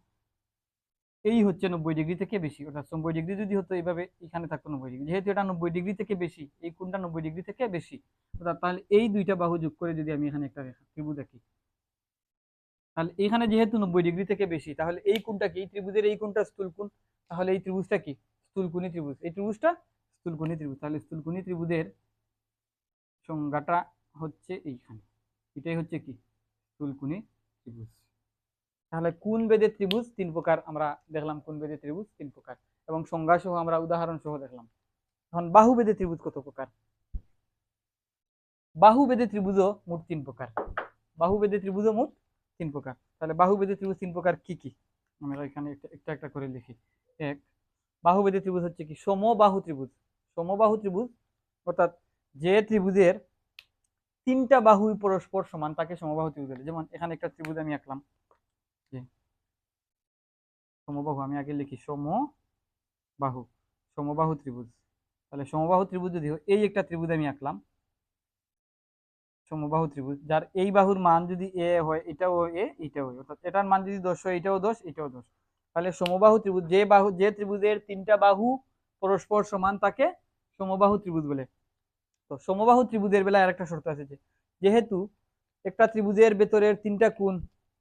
Speaker 1: এই হচ্ছে 90 ডিগ্রি থেকে বেশি, অর্থাৎ 90 ডিগ্রি যদি হতো এইভাবে এখানে থাকতো 90 ডিগ্রি, যেহেতু এটা 90 ডিগ্রি থেকে বেশি, এই কোণটা 90 ডিগ্রি থেকে বেশি, অর্থাৎ তাহলে এই দুইটা বাহু যোগ করে যদি আমি এখানে একটা রেখা ত্রিভুজ আঁকি, তাহলে এখানে যেহেতু 90 ডিগ্রি থেকে বেশি, তাহলে এই কোণটা কি? এই ত্রিভুজের এই কোণটা স্থূলকোণ। তাহলে এই ত্রিভুজটা কি? স্থূলকোণী ত্রিভুজ। এই ত্রিভুজটা স্থূলকোণী ত্রিভুজ। তাহলে স্থূলকোণী ত্রিভুজের সংজ্ঞাটা হচ্ছে এইখানে, এটাই হচ্ছে কি? স্থূলকোণী ত্রিভুজ। তাহলে কোণ বেদে ত্রিভুজ তিন প্রকার আমরা দেখলাম, কোণ বেদে ত্রিভুজ তিন প্রকার, এবং সংজ্ঞা সহ আমরা উদাহরণ সহ দেখলাম। এখন বাহু বেদে ত্রিভুজ কত প্রকার? বাহু বেদে ত্রিভুজও মোট তিন প্রকার। বাহু বেদে ত্রিভুজও মোট তিন প্রকার। তাহলে বাহু বেদে ত্রিভুজ তিন প্রকার কি কি? আমরা এখানে একটা একটা করে লিখি। এক, বাহু বেদে ত্রিভুজ হচ্ছে কি? সমবাহু ত্রিভুজ। সমবাহু ত্রিভুজ অর্থাৎ যে ত্রিভুজের তিনটা বাহু পরস্পর সমান তাকে সমবাহু ত্রিভুজ বলে। যেমন এখানে একটা ত্রিভুজ আমি আঁকলাম, যে সমবাহু, আমি আগে লিখি সমবাহু, সমবাহু ত্রিভুজ। তাহলে সমবাহু ত্রিভুজ যদি হয়, এই একটা ত্রিভুজ আমি আঁকলাম, সমবাহু ত্রিভুজ, যার এই বাহুর মান যদি এ হয়, এটাও এ, এটাও এ, অর্থাৎ এটার মান যদি 10 হয়, এটাও 10, এটাও 10। তাহলে সমবাহু ত্রিভুজ, যে ত্রিভুজের তিনটা বাহু পরস্পর সমান তাকে সমবাহু ত্রিভুজ বলে। তো সমবাহু ত্রিভুজের বেলায় আরেকটা শর্ত আছে, যে যেহেতু একটা ত্রিভুজের ভেতরের তিনটা কোণ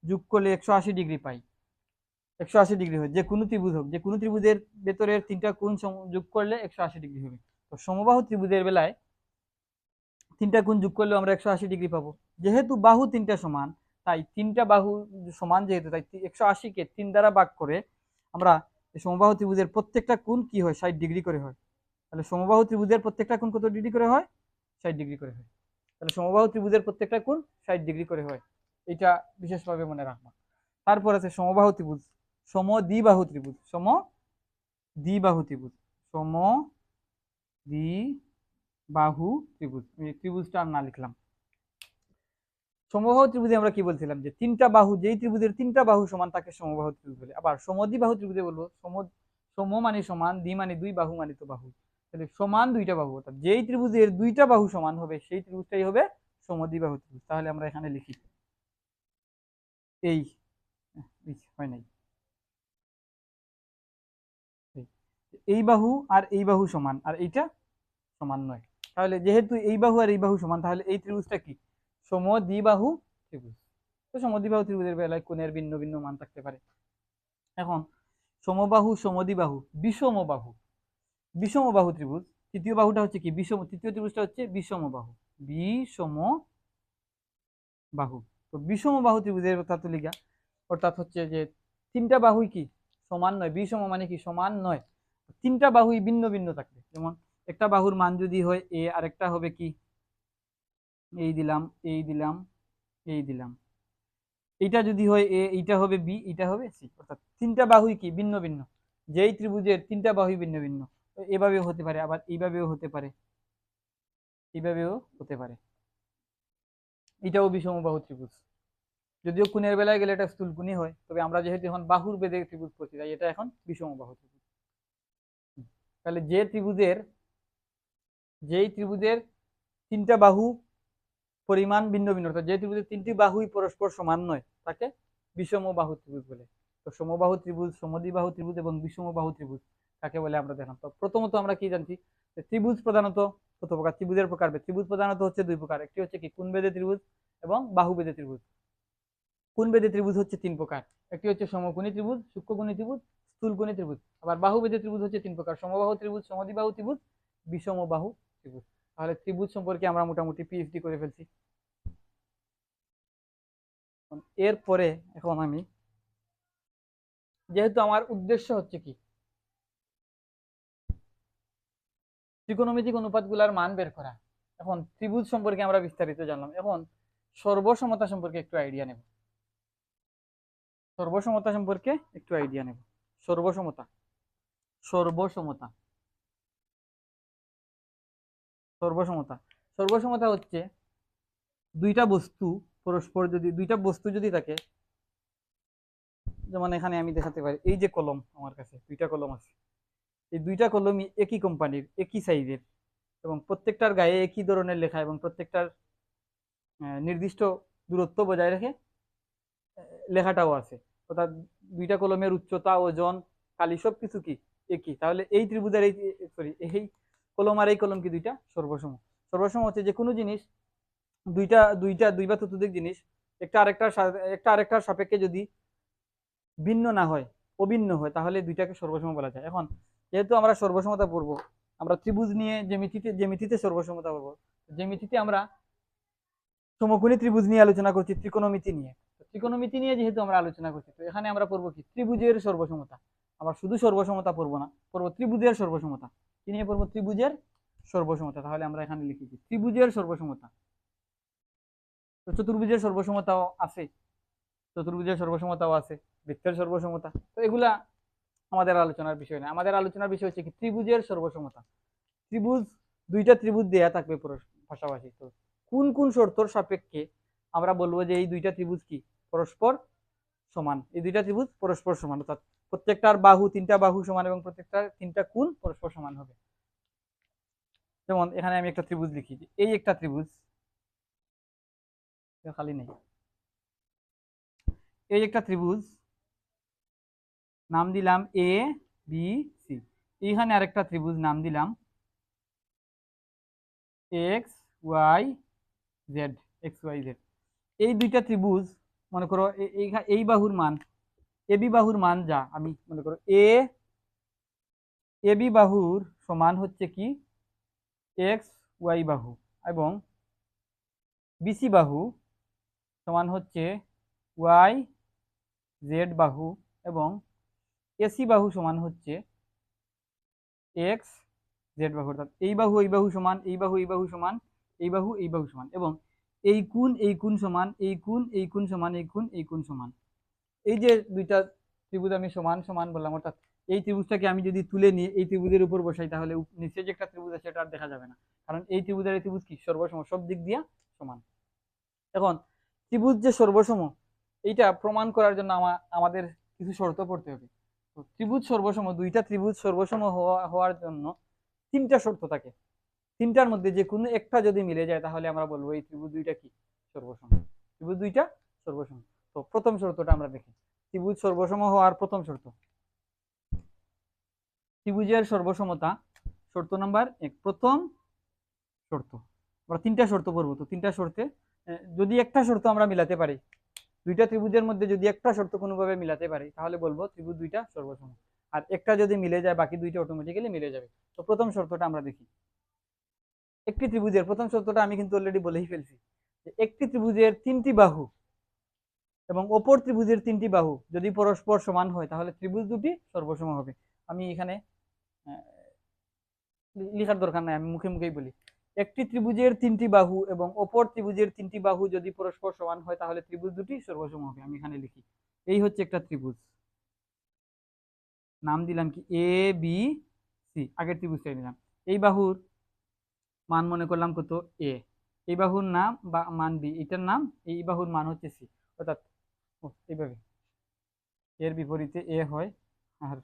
Speaker 1: যোগ করলে 180 ডিগ্রি পাই, 180 ডিগ্রি হয়, যে কোনো ত্রিভুজ হোক, যে কোনো ত্রিভুজের ভেতরের তিনটা কোণ যোগ করলে 180 ডিগ্রি হবে। তো সমবাহু ত্রিভুজের বেলায় তিনটা কোণ যোগ করলেও আমরা 180 ডিগ্রি পাবো। যেহেতু বাহু তিনটা সমান, তাই তিনটা বাহু সমান যেহেতু, তাই 180-কে 3 দ্বারা ভাগ করে আমরা সমবাহু ত্রিভুজের প্রত্যেকটা কোণ কি হয়? 60 ডিগ্রি করে হয়। তাহলে সমবাহু ত্রিভুজের প্রত্যেকটা কোণ কত ডিগ্রি করে হয়? 60 ডিগ্রি করে হয়। তাহলে সমবাহু ত্রিভুজের প্রত্যেকটা কোণ 60 ডিগ্রি করে হয়, এটা বিশেষভাবে মনে রাখবা। তারপর আছে সমবাহু ত্রিভুজ, সমদ্বিবাহু ত্রিভুজ, সমদ্বিবাহু ত্রিভুজ, সমদ্বিবাহু ত্রিভুজ। এই ত্রিভুজটা আর না লিখলাম। সমবাহু ত্রিভুজে আমরা কি বলছিলাম? যে তিনটা বাহু, যেই ত্রিভুজের তিনটা বাহু সমান তাকে সমবাহু ত্রিভুজ বলে। আবার সমদ্বিবাহু ত্রিভুজে বলবো, সম মানে সমান, দ্বি মানে দুই, বাহু মানে তো বাহু। তাহলে সমান দুইটা বাহু, অর্থাৎ যেই ত্রিভুজের দুইটা বাহু সমান হবে সেই ত্রিভুজটাই হবে সমদ্বিবাহু ত্রিভুজ। তাহলে আমরা এখানে লিখি এই, হয় নাই, এই বাহু আর এই বাহু সমান, আর এইটা সমান নয়। তাহলে যেহেতু এই বাহু আর এই বাহু সমান, তাহলে এই ত্রিভুজটা কি? সমদ্বিবাহু ত্রিভুজ। তো সমদ্বিবাহু ত্রিভুজের বেলায় কোণের ভিন্ন ভিন্ন মান থাকতে পারে। এখন সমবাহু, সমদ্বিবাহু, বিষমবাহু, বিষমবাহু ত্রিভুজ। তৃতীয় বাহুটা হচ্ছে কি? তৃতীয় ত্রিভুজটা হচ্ছে বিষমবাহু, বিষমবাহু। তো বিষমবাহু ত্রিভুজের তাত্ত্বিকা অর্থাৎ হচ্ছে যে তিনটা বাহুই কি? সমান নয়। বিষম মানে কি? সমান নয়। তিনটা বাহুই ভিন্ন ভিন্ন থাকবে। যেমন একটা বাহুর মান যদি হয় এ, আরেকটা হবে কি? এই দিলাম, এই দিলাম, এই দিলাম। এইটা যদি হয় এ, এইটা হবে বি, এইটা হবে সি, অর্থাৎ তিনটা বাহুই কি ভিন্ন ভিন্ন। যেই ত্রিভুজের তিনটা বাহুই ভিন্ন ভিন্ন, তো এভাবেও হতে পারে, আবার এইভাবেও হতে পারে, এইভাবেও হতে পারে। এটাও বিষমবাহু ত্রিভুজ। যদিও কোণের বেলায় গেলে এটা স্থূলকোণই হয়, তবে আমরা যেহেতু এখন বাহুর বেদে ত্রিভুজ পড়ছি, তাই এটা এখন বিষমবাহু ত্রিভুজ। তাহলে যেই ত্রিভুজের তিনটা বাহু পরিমাণ ভিন্ন ভিন্ন, অর্থাৎ যে ত্রিভুজের তিনটি বাহুই পরস্পর সমান নয়, তাকে বিষমবাহু ত্রিভুজ বলে। তো সমবাহু ত্রিভুজ, সমদ্বিবাহু ত্রিভুজ এবং বিষমবাহু ত্রিভুজ কাকে বলে আমরা দেখলাম। তো প্রথমত আমরা কি জানছি, ত্রিভুজ প্রধানত কত প্রকার, ত্রিভুজের প্রকারভেদ। ত্রিভুজ প্রধানত হচ্ছে দুই প্রকার, একটি হচ্ছে কি কোণবেদী ত্রিভুজ এবং বাহুবেদী ত্রিভুজ। কোণবেদী ত্রিভুজ হচ্ছে তিন প্রকার, একটি হচ্ছে সমকোণী ত্রিভুজ, সূক্ষ্মকোণী ত্রিভুজ, স্থূলকোণী ত্রিভুজ। আবার বাহুবেদী ত্রিভুজ হচ্ছে তিন প্রকার, সমবাহু ত্রিভুজ, সমদ্বিবাহু ত্রিভুজ, বিষমবাহু ত্রিভুজ। তাহলে ত্রিভুজ সম্পর্কে আমরা মোটামুটি পিএইচডি করে ফেলছি। এরপরে এখন আমি, যেহেতু আমার উদ্দেশ্য হচ্ছে কি ত্রিকোণমিতিক অনুপাতগুলোর মান বের করা, এখন ত্রিভুজ সম্পর্কে আমরা বিস্তারিত জানলাম, এখন সর্বসমতা সম্পর্কে একটু আইডিয়া নেব। সর্বসমতা সম্পর্কে একটু আইডিয়া নেব। সর্বসমতা, সর্বসমতা, সর্বসমতা, সর্বসমতা হচ্ছে দুইটা বস্তু পরস্পর, যদি দুইটা বস্তু যদি থাকে, যেমন এখানে আমি দেখাতে পারি, এই যে কলম আমার কাছে দুইটা কলম আছে, এই দুইটা কলমই একই কোম্পানির, একই সাইজের, এবং প্রত্যেকটার গায়ে একই ধরনের লেখা, এবং প্রত্যেকটার নির্দিষ্ট দূরত্ব বজায় রেখে লেখাটাও আছে, অর্থাৎ দুইটা কলমের উচ্চতা, ওজন, কালি সবকিছু কি একই। তাহলে এই ত্রিভুজের এই, সরি, এই কলম আর এই কলম কি দুইটা সর্বসম। সর্বসম হচ্ছে যে কোনো জিনিস, দুই বা ততোধিক জিনিস একটা আরেকটার সাপেক্ষে যদি ভিন্ন না হয়, অভিন্ন হয়, তাহলে দুইটাকে সর্বসম বলা যায়। এখন যেহেতু আমরা সর্বসমতা পড়বো, আমরা ত্রিভুজ নিয়ে জ্যামিতিতে সর্বসমতা পড়বো। জ্যামিতিতে আমরা সমকোণী ত্রিভুজ নিয়ে আলোচনা করছি, ত্রিকোণমিতি নিয়ে। ত্রিকোণমিতি নিয়ে যেহেতু আমরা আলোচনা করছি, তো এখানে আমরা পড়বো কি ত্রিভুজের সর্বসমতা। আমরা শুধু সর্বসমতা পড়বো না, পড়বো ত্রিভুজের সর্বসমতা। কি নিয়ে পড়বো? ত্রিভুজের সর্বসমতা। তাহলে আমরা এখানে লিখেছি ত্রিভুজের সর্বসমতা। তো চতুর্ভুজের সর্বসমতাও আছে, চতুর্ভুজের সর্বসমতাও আছে, বৃত্তের সর্বসমতা। তো এগুলা আমাদের আলোচনার বিষয় না, আমাদের আলোচনার বিষয় হচ্ছে কি ত্রিভুজের সর্বসমতা। ত্রিভুজ, দুইটা ত্রিভুজ দেয়া থাকবে পাশাপাশি, তো কোন কোন শর্তর সাপেক্ষে আমরা বলবো যে এই দুইটা ত্রিভুজ কি পরস্পর সমান। এই দুইটা ত্রিভুজ পরস্পর সমান, অর্থাৎ প্রত্যেকটার বাহু, তিনটা বাহু সমান, এবং প্রত্যেকটার তিনটা কোণ পরস্পর সমান হবে। যেমন এখানে আমি একটা ত্রিভুজ লিখি, এই একটা ত্রিভুজ, খালি নেই, এই একটা ত্রিভুজ, নাম দিলাম এ বি সি। এইখানে আরেকটা ত্রিভুজ, নাম দিলাম X Y Z, X Y Z. এই দুইটা ত্রিভুজ, মনে করো এই বাহুর মান, এ বি বাহুর মান যা, আমি মনে করো এ বি বাহুর সমান হচ্ছে কি এক্স ওয়াই বাহু, এবং বিসি বাহু সমান হচ্ছে ওয়াই জেড বাহু, এবং এসি বাহু সমান হচ্ছে এক্স জেড বাহু। অর্থাৎ এই বাহু সমান, এই বাহু সমান, এই বাহু সমান, এবং এই কোণ সমান, এই কোণ সমান, এই কোণ সমান। এই যে দুইটা ত্রিভুজ আমি সমান সমান বললাম, অর্থাৎ এই ত্রিভুজটাকে আমি যদি তুলে নিয়ে এই ত্রিভুজের উপর বসাই, তাহলে নিচে যে একটা ত্রিভুজ আছে সেটা আর দেখা যাবে না, কারণ এই ত্রিভুজ আর এই ত্রিভুজ কি সর্বসম, সব দিক দিয়ে সমান। এখন ত্রিভুজ যে সর্বসম, এইটা প্রমাণ করার জন্য আমাদের কিছু শর্ত পড়তে হবে। তো ত্রিভুজ সর্বসম, দুইটা ত্রিভুজ সর্বসম হওয়ার জন্য তিনটা শর্ত থাকে। তিনটার মধ্যে যে কোনো একটা যদি মিলে যায়, তাহলে আমরা বলবো এই ত্রিভুজ দুইটা কি সর্বসম, ত্রিভুজ দুইটা সর্বসম। তো প্রথম শর্তটা আমরা দেখি, ত্রিভুজ সর্বসম হওয়ার প্রথম শর্ত, ত্রিভুজের সর্বসমতা, শর্ত নাম্বার 1, প্রথম শর্ত। আমরা তিনটা শর্ত পড়বো, তো তিনটা শর্তে যদি একটা শর্ত আমরা মিলাতে পারি, দুইটা ত্রিভুজের মধ্যে যদি একটা শর্ত কোনোভাবে মিলাতে পারি, তাহলে বলবো ত্রিভুজ দুইটা সর্বসম। আর একটা যদি মিলে যায়, বাকি দুইটা অটোমেটিক্যালি মিলে যাবে। তো প্রথম শর্তটা আমরা দেখি। একটি ত্রিভুজের প্রথম শর্তটা আমি কিন্তু অলরেডি বলেই ফেলছি, যে একটি ত্রিভুজের তিনটি বাহু এবং অপর ত্রিভুজের তিনটি বাহু যদি পরস্পর সমান হয়, তাহলে ত্রিভুজ দুটি সর্বসম হবে। আমি এখানে লিখার দরকার নাই, আমি মুখে মুখেই বলি, একটি ত্রিভুজের তিনটি বাহু এবং অপর ত্রিভুজের তিনটি বাহু যদি পরস্পর সমান হয় তাহলে ত্রিভুজ দুটি সর্বসম হবে। আমি এখানে লিখি, এই হচ্ছে একটা ত্রিভুজ, নাম দিলাম কি এ বি সি, আগের ত্রিভুজটাই নিলাম। এই বাহুর মান মনে করলাম কত এ, এই বাহুর নাম বা মান বি, এটার নাম, এই বাহুর মান হচ্ছে সি। অর্থাৎ এইভাবে এর বিপরীতে এ হয় আর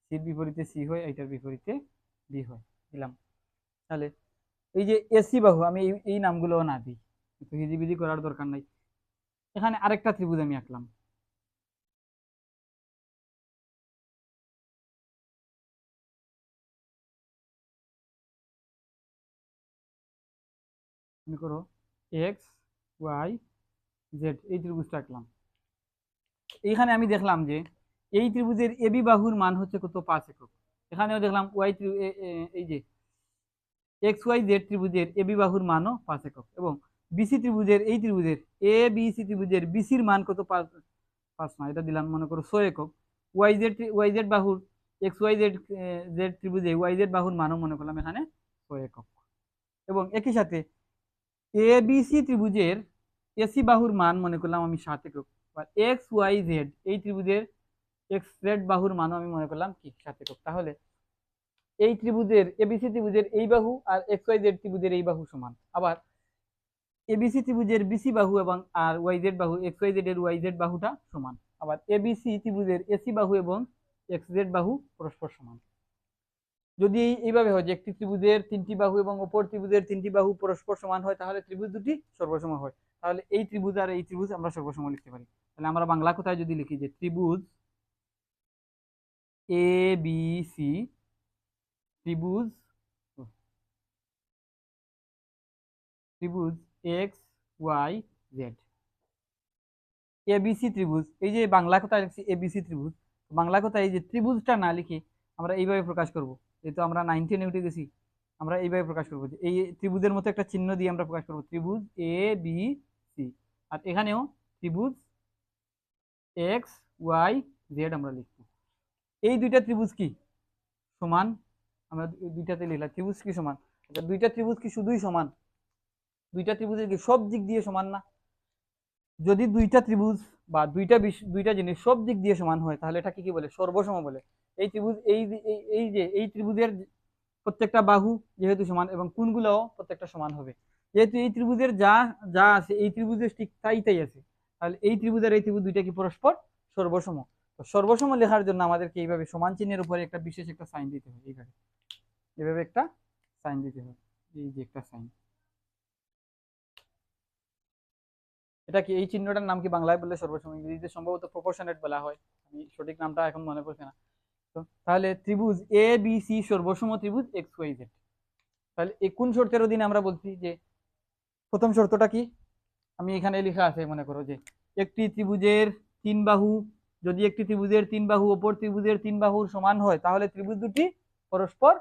Speaker 1: সির বিপরীতে সি হয়, এইটার বিপরীতে বি হয়, দিলাম। তাহলে এই যে এসি বাহু, আমি এই নামগুলো না দিই, একটু হিজিবিজি করার দরকার নাই। এখানে আরেকটা ত্রিভুজ আমি আঁকলাম, মনে করো এক্স ওয়াই জেড, এই ত্রিভুজটা আঁকলাম। এইখানে আমি দেখলাম যে এই ত্রিভুজের এবি বাহুর মান হচ্ছে কত 5 একক। এখানেও দেখলাম এই যে এক্স ওয়াই জেড ত্রিভুজের এবি বাহুর মানও 5 একক, এবং বিসি ত্রিভুজের, এই ত্রিভুজের এ বি সি ত্রিভুজের বিসির মান কত 5 না, এটা দিলাম মনে করো 6 একক। ওয়াই জেড বাহুর এক্স ওয়াই জেড জেড ত্রিভুজে ওয়াই জেড বাহুর মানও মনে করলাম এখানে 6 একক। এবং একই সাথে এ বি সি ত্রিভুজের এসি বাহুর মান মনে করলাম আমি 7 একক। এক্স ওয়াই জেড এই ত্রিভুজের এক্স জেড বাহুর মানও আমি মনে করলাম কি 7 একক। তাহলে এই ত্রিভুজের এবিসি ত্রিভুজের এই বাহু আর এক্স ওয়াই জেড ত্রিভুজের এই বাহু সমান। আবার এবিসি ত্রিভুজের বিসি বাহু এবং আর ওয়াই জেড বাহু, এক্স ওয়াই জেড এর ওয়াই জেড বাহুটা সমান। আবার এবিসি ত্রিভুজের এসি বাহু এবং এক্স জেড বাহু পরস্পর সমান। যদি এইভাবে হয় যে একটি ত্রিভুজের তিনটি বাহু এবং অপর ত্রিভুজের তিনটি বাহু পরস্পর সমান হয় তাহলে ত্রিভুজ দুটি সর্বসম হয়। তাহলে এই ত্রিভুজ আর এই ত্রিভুজ আমরা সর্বসম লিখতে পারি। তাহলে আমরা বাংলা কথায় যদি লিখি যে ত্রিভুজ এ বি সি, ত্রিভুজ ত্রিভুজ এক্স ওয়াই জেড, এবিসি ত্রিভুজ, এই যে বাংলা কথায় লিখছি এবিসি ত্রিভুজ, বাংলা কথায় এই যে ত্রিভুজটা না লিখে আমরা এইভাবে প্রকাশ করব। যেহেতু আমরা 9 10 উঠে গেছি, আমরা এইভাবে প্রকাশ করবো যে এই ত্রিভুজের মতো একটা চিহ্ন দিয়ে আমরা প্রকাশ করবো ত্রিভুজ এ বি সি। আর এখানেও ত্রিভুজ এক্স ওয়াই জেড আমরা লিখবো। এই দুইটা ত্রিভুজ কি সমান, আমরা দুইটাতে লিখলাম ত্রিভুজ কি সমান। আচ্ছা, দুইটা ত্রিভুজ কি শুধুই সমান? দুইটা ত্রিভুজের কি সব দিক দিয়ে সমান না? যদি দুইটা ত্রিভুজ বা দুইটা জিনিস সব দিক দিয়ে সমান হয় তাহলে এটা কি বলে? সর্বসম বলে। এই ত্রিভুজ এই যে এই ত্রিভুজের প্রত্যেকটা বাহু যেহেতু সমান এবং কোণগুলোও প্রত্যেকটা সমান হবে, যেহেতু এই ত্রিভুজের যা যা আছে এই ত্রিভুজের ঠিক তাই তাই আছে, তাহলে এই ত্রিভুজ আর এই ত্রিভুজ দুইটা কি পরস্পর সর্বসম। তো সর্বসম লেখার জন্য আমাদেরকে এইভাবে সমান চিহ্নের উপরে একটা বিশেষ একটা সাইন দিতে হবে, এইভাবে এভাবে একটা সাইন দিতে হবে, এই যে একটা সাইন। এটা কি, এই চিহ্নটার নাম কি বাংলায় বললে সর্বসম, ইংরেজিতে সম্ভবত প্রপোর্শনেট বলা হয়, আমি সঠিক নামটা এখন মনে পড়ছে না। তো তাহলে ত্রিভুজ এ বি সি সর্বসম ত্রিভুজ এক্স ওয়াই জেড। তাহলে এই কোন শর্তের অধীনে আমরা বলছি যে প্রথম শর্তটা কি, আমি এখানে লেখা আছে, মনে করো যে একটি ত্রিভুজের তিন বাহু, যদি একটি ত্রিভুজের তিন বাহু অপর ত্রিভুজের তিন বাহুর সমান হয় তাহলে ত্রিভুজ দুটি পরস্পর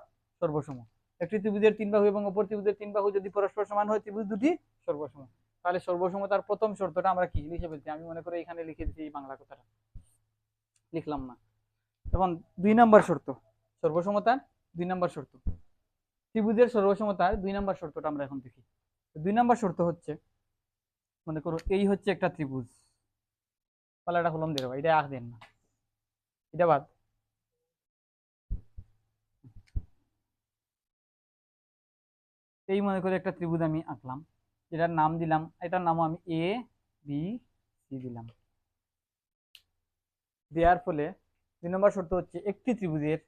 Speaker 1: সর্বসম। একটি ত্রিভুজের তিন বাহু এবং অপর ত্রিভুজের তিন বাহু যদি পরস্পর সমান হয় ত্রিভুজ দুটি সর্বসম। তাহলে সর্বসমতার প্রথম শর্তটা আমরা কি লিখে ফেলছি, আমি মনে করি এখানে লিখে দিচ্ছি, এই বাংলা কথাটা লিখলাম না। এবং 2 নম্বর শর্ত, সর্বসমতার 2 নম্বর শর্ত, ত্রিভুজের সর্বসমতার 2 নম্বর শর্তটা আমরা এখন দেখি। 2 নম্বর শর্ত হচ্ছে, মনে করো এই হচ্ছে একটা ত্রিভুজ, পালাটা হলম দেবো, এটা আঁক দেন না, এটা বাদ। এই মনে করে একটা ত্রিভুজ আমি আঁকলাম, এটার নাম দিলাম, এটার নামও আমি এ বি সি দিলাম। দেওয়ার ফলে 2 নম্বর শর্ত হচ্ছে একটি ত্রিভুজের,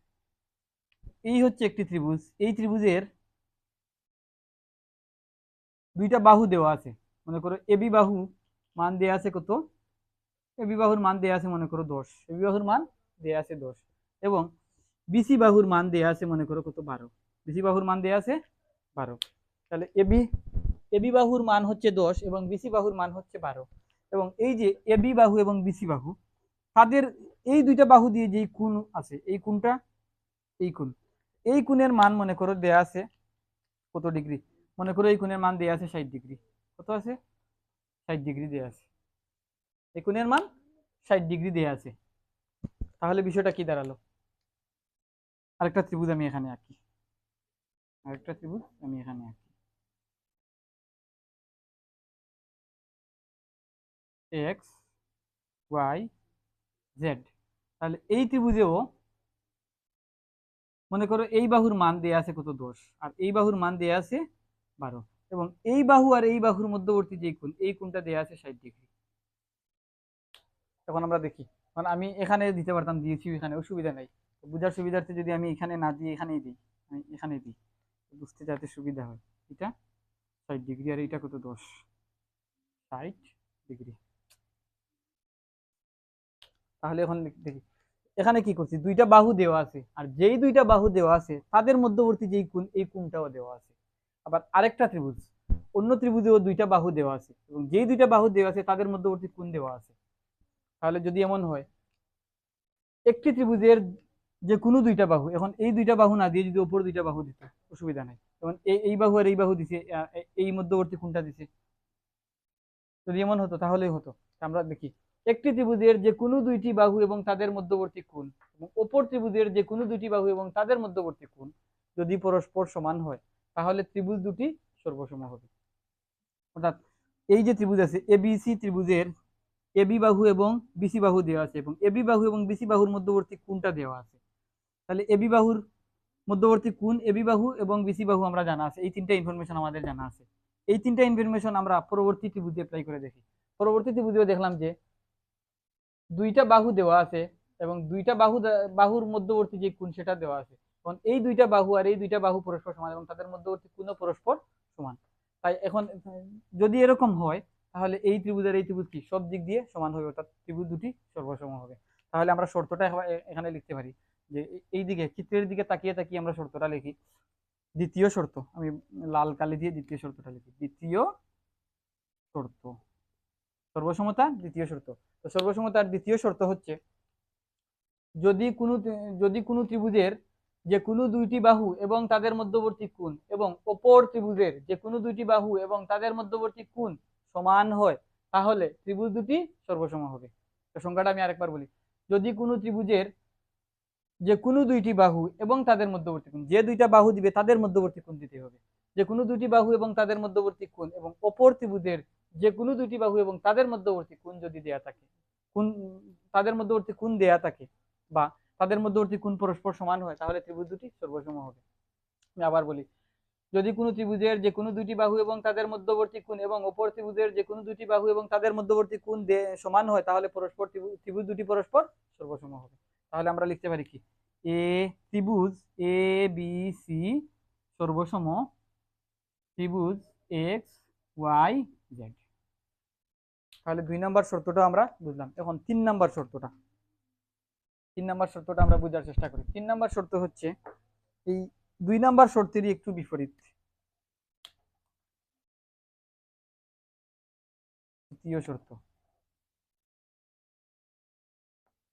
Speaker 1: এই হচ্ছে একটি ত্রিভুজ, এই ত্রিভুজের দুইটা বাহু দেওয়া আছে, মনে করো এবি বাহু মান দেওয়া আছে কত, এবি বাহুর মান দেওয়া আছে মনে করো 10, এবি বাহুর মান দেওয়া আছে 10, এবং বিসি বাহুর মান দেওয়া আছে মনে করো কত 12, বিসি বাহুর মান দেওয়া আছে 12। তাহলে এবি বাহুর মান হচ্ছে 10 এবং বিসি বাহুর মান হচ্ছে 12, এবং এই যে এবি বাহু এবং বিসি বাহু তাদের এই দুইটা বাহু দিয়ে যে কোণ আছে, এই কোণটা, এই কোণ, এই কোণের মান মনে করো দেয়া আছে কত ডিগ্রি, মনে করো এই কোণের মান দেয়া আছে 60 ডিগ্রি, কত আছে 60 ডিগ্রি দেয়া আছে, এই কোণের মান 60 ডিগ্রি দেয়া আছে। তাহলে বিষয়টা কি দাঁড়ালো, আরেকটা ত্রিভুজ আমি এখানে আঁকি, আরেকটা ত্রিভুজ আমি এখানে আঁকি, এক্স ওয়াই জেড। তাহলে এই ত্রিভুজেও মনে করো এই বাহুর মান দেয়া আছে কত 10, আর এই বাহুর মান দেয়া আছে 12, এবং এই বাহু আর এই বাহুর মধ্যবর্তী যে কোণ, এই কোণটা দেয়া আছে 60 ডিগ্রি। এখন আমরা দেখি, মানে আমি এখানে দিতে পারতাম, দিয়েছি এখানে, অসুবিধা নেই। বুঝার সুবিধার্থে যদি আমি এখানে না দিয়ে এখানেই দিই, আমি এখানে দিই, বুঝতে যাতে সুবিধা হয়। এটা 60 ডিগ্রি আর এটা কত 10, 60 ডিগ্রি। তাহলে এখন দেখি এখানে কি করছি, দুইটা বাহু দেওয়া আছে, আর যেই দুইটা বাহু দেওয়া আছে তাদের মধ্যবর্তী যেই কোণ, এই কোণটাও দেওয়া আছে। আবার আরেকটা ত্রিভুজ, অন্য ত্রিভুজেও দুইটা বাহু দেওয়া আছে, এবং যেই দুইটা বাহু দেওয়া আছে তাদের মধ্যবর্তী কোণ দেওয়া আছে। তাহলে যদি এমন হয়, একটি ত্রিভুজের যে কোনো দুইটা বাহু, এখন এই দুইটা বাহু না দিয়ে যদি ওপর দুইটা বাহু দিত, অসুবিধা নাই। যেমন এই বাহু আর এই বাহু দিছে, এই মধ্যবর্তী কোণটা দিছে, যদি এমন হতো তাহলেই হতো। আমরা দেখি, একটি ত্রিভুজের যে কোনো দুইটি বাহু এবং তাদের মধ্যবর্তী কোণ, এবং অপর ত্রিভুজের যে কোনো দুইটি বাহু এবং তাদের মধ্যবর্তী কোণ যদি পরস্পর সমান হয়, তাহলে ত্রিভুজ দুটি সর্বসম হবে। অর্থাৎ এই যে ত্রিভুজ আছে এবিসি ত্রিভুজের এবি বাহু এবং বিসি বাহু দেওয়া আছে, এবং এবি বাহু এবং বিসি বাহুর মধ্যবর্তী কোণটা দেওয়া আছে। তাহলে এবি বাহুর মধ্যবর্তী কোণ, এবি বাহু এবং বিসি বাহু আমরা জানা আছে, এই তিনটা ইনফরমেশন আমাদের জানা আছে। এই তিনটা ইনফরমেশন আমরা পরবর্তী ত্রিভুজে অ্যাপ্লাই করে দেখি। পরবর্তী ত্রিভুজেও দেখলাম যে দুইটা বাহু দেওয়া আছে, এবং দুইটা বাহুর মধ্যবর্তী যে কোণ সেটা দেওয়া আছে। এখন এই দুইটা বাহু আর এই দুইটা বাহু পরস্পর সমান, এবং তাদের মধ্যবর্তী কোণও পরস্পর সমান। তাই এখন যদি এরকম হয়, তাহলে এই ত্রিভুজ আর এই ত্রিভুজ কি সব দিক দিয়ে সমান হবে, অর্থাৎ ত্রিভুজ দুটি সর্বসম হবে। তাহলে আমরা শর্তটা এখানে লিখতে পারি যে এই দিকে চিত্রের দিকে তাকিয়ে তাকিয়ে আমরা শর্তটা লিখি। দ্বিতীয় শর্ত, আমি লাল কালি দিয়ে দ্বিতীয় শর্তটা লিখি। দ্বিতীয় শর্ত, সর্বসমতা দ্বিতীয় শর্ত। তো সর্বসমতার দ্বিতীয় শর্ত হচ্ছে, যদি কোনো ত্রিভুজের যে কোনো দুইটি বাহু এবং তাদের মধ্যবর্তী কোণ, এবং অপর ত্রিভুজের যে কোনো দুইটি বাহু এবং তাদের মধ্যবর্তী কোণ সমান হয়, তাহলে ত্রিভুজ দুটি সর্বসম হবে। তো সংখ্যাটা আমি আরেকবার বলি, যদি কোনো ত্রিভুজের যে কোনো দুইটি বাহু এবং তাদের মধ্যবর্তী কোণ, যে দুইটা বাহু দিবে তাদের মধ্যবর্তী কোণ দিতে হবে, যে কোনো দুইটি বাহু এবং তাদের মধ্যবর্তী কোণ, এবং অপর ত্রিভুজের যে কোনো দুইটি বাহু এবং তাদের মধ্যবর্তী কোণ যদি দেয়া থাকে, কোণ, তাদের মধ্যবর্তী কোণ দেয়া থাকে, বা তাদের মধ্যবর্তী কোণ পরস্পর সমান হয়, তাহলে ত্রিভুজ দুটি সর্বসম হবে। আমি আবার বলি, যদি কোনো ত্রিভুজের যে কোনো দুইটি বাহু এবং তাদের মধ্যবর্তী কোণ, এবং অপর ত্রিভুজের যে কোনো দুইটি বাহু এবং তাদের মধ্যবর্তী কোণ সমান হয়, তাহলে পরস্পর ত্রিভুজ দুটি পরস্পর সর্বসম হবে। তাহলে আমরা লিখতে পারি কি, ত্রিভুজ এ বি সি সর্বসম ত্রিভুজ এক্স ওয়াই জেড। তাহলে 2 নম্বর শর্তটা আমরা বুঝলাম। এখন 3 নম্বর শর্তটা, 3 নম্বর শর্তটা আমরা বোঝার চেষ্টা করি। 3 নম্বর শর্ত হচ্ছে এই 2 নম্বর শর্তেরই একটু বিপরীত। তৃতীয় শর্ত,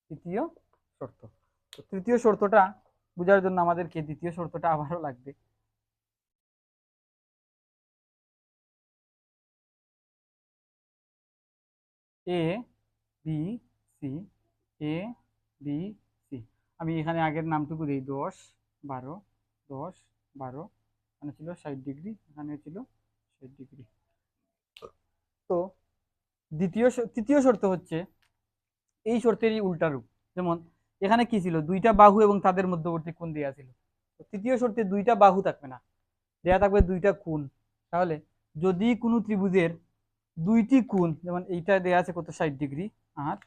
Speaker 1: তৃতীয় শর্ত। তো তৃতীয় শর্তটা বোঝার জন্য আমাদেরকে দ্বিতীয় শর্তটা আবারও লাগবে। A B C, A B C. আমি এখানে আগের নামটুকু দিই, 10 12, 10 12, এখানে ছিল 60 ডিগ্রি, এখানে ছিল 60 ডিগ্রি। তো তৃতীয় শর্ত হচ্ছে এই শর্তেরই উল্টা রূপ। যেমন এখানে কি ছিল, দুইটা বাহু এবং তাদের মধ্যবর্তী কোণ দেওয়া ছিল। তৃতীয় শর্তে দুইটা বাহু থাকবে না, দেয়া থাকবে দুইটা কোণ। তাহলে যদি কোনো ত্রিভুজের দুইটি কোণ, যেমন এইটা দেয়া আছে কত 60 ডিগ্রি, আর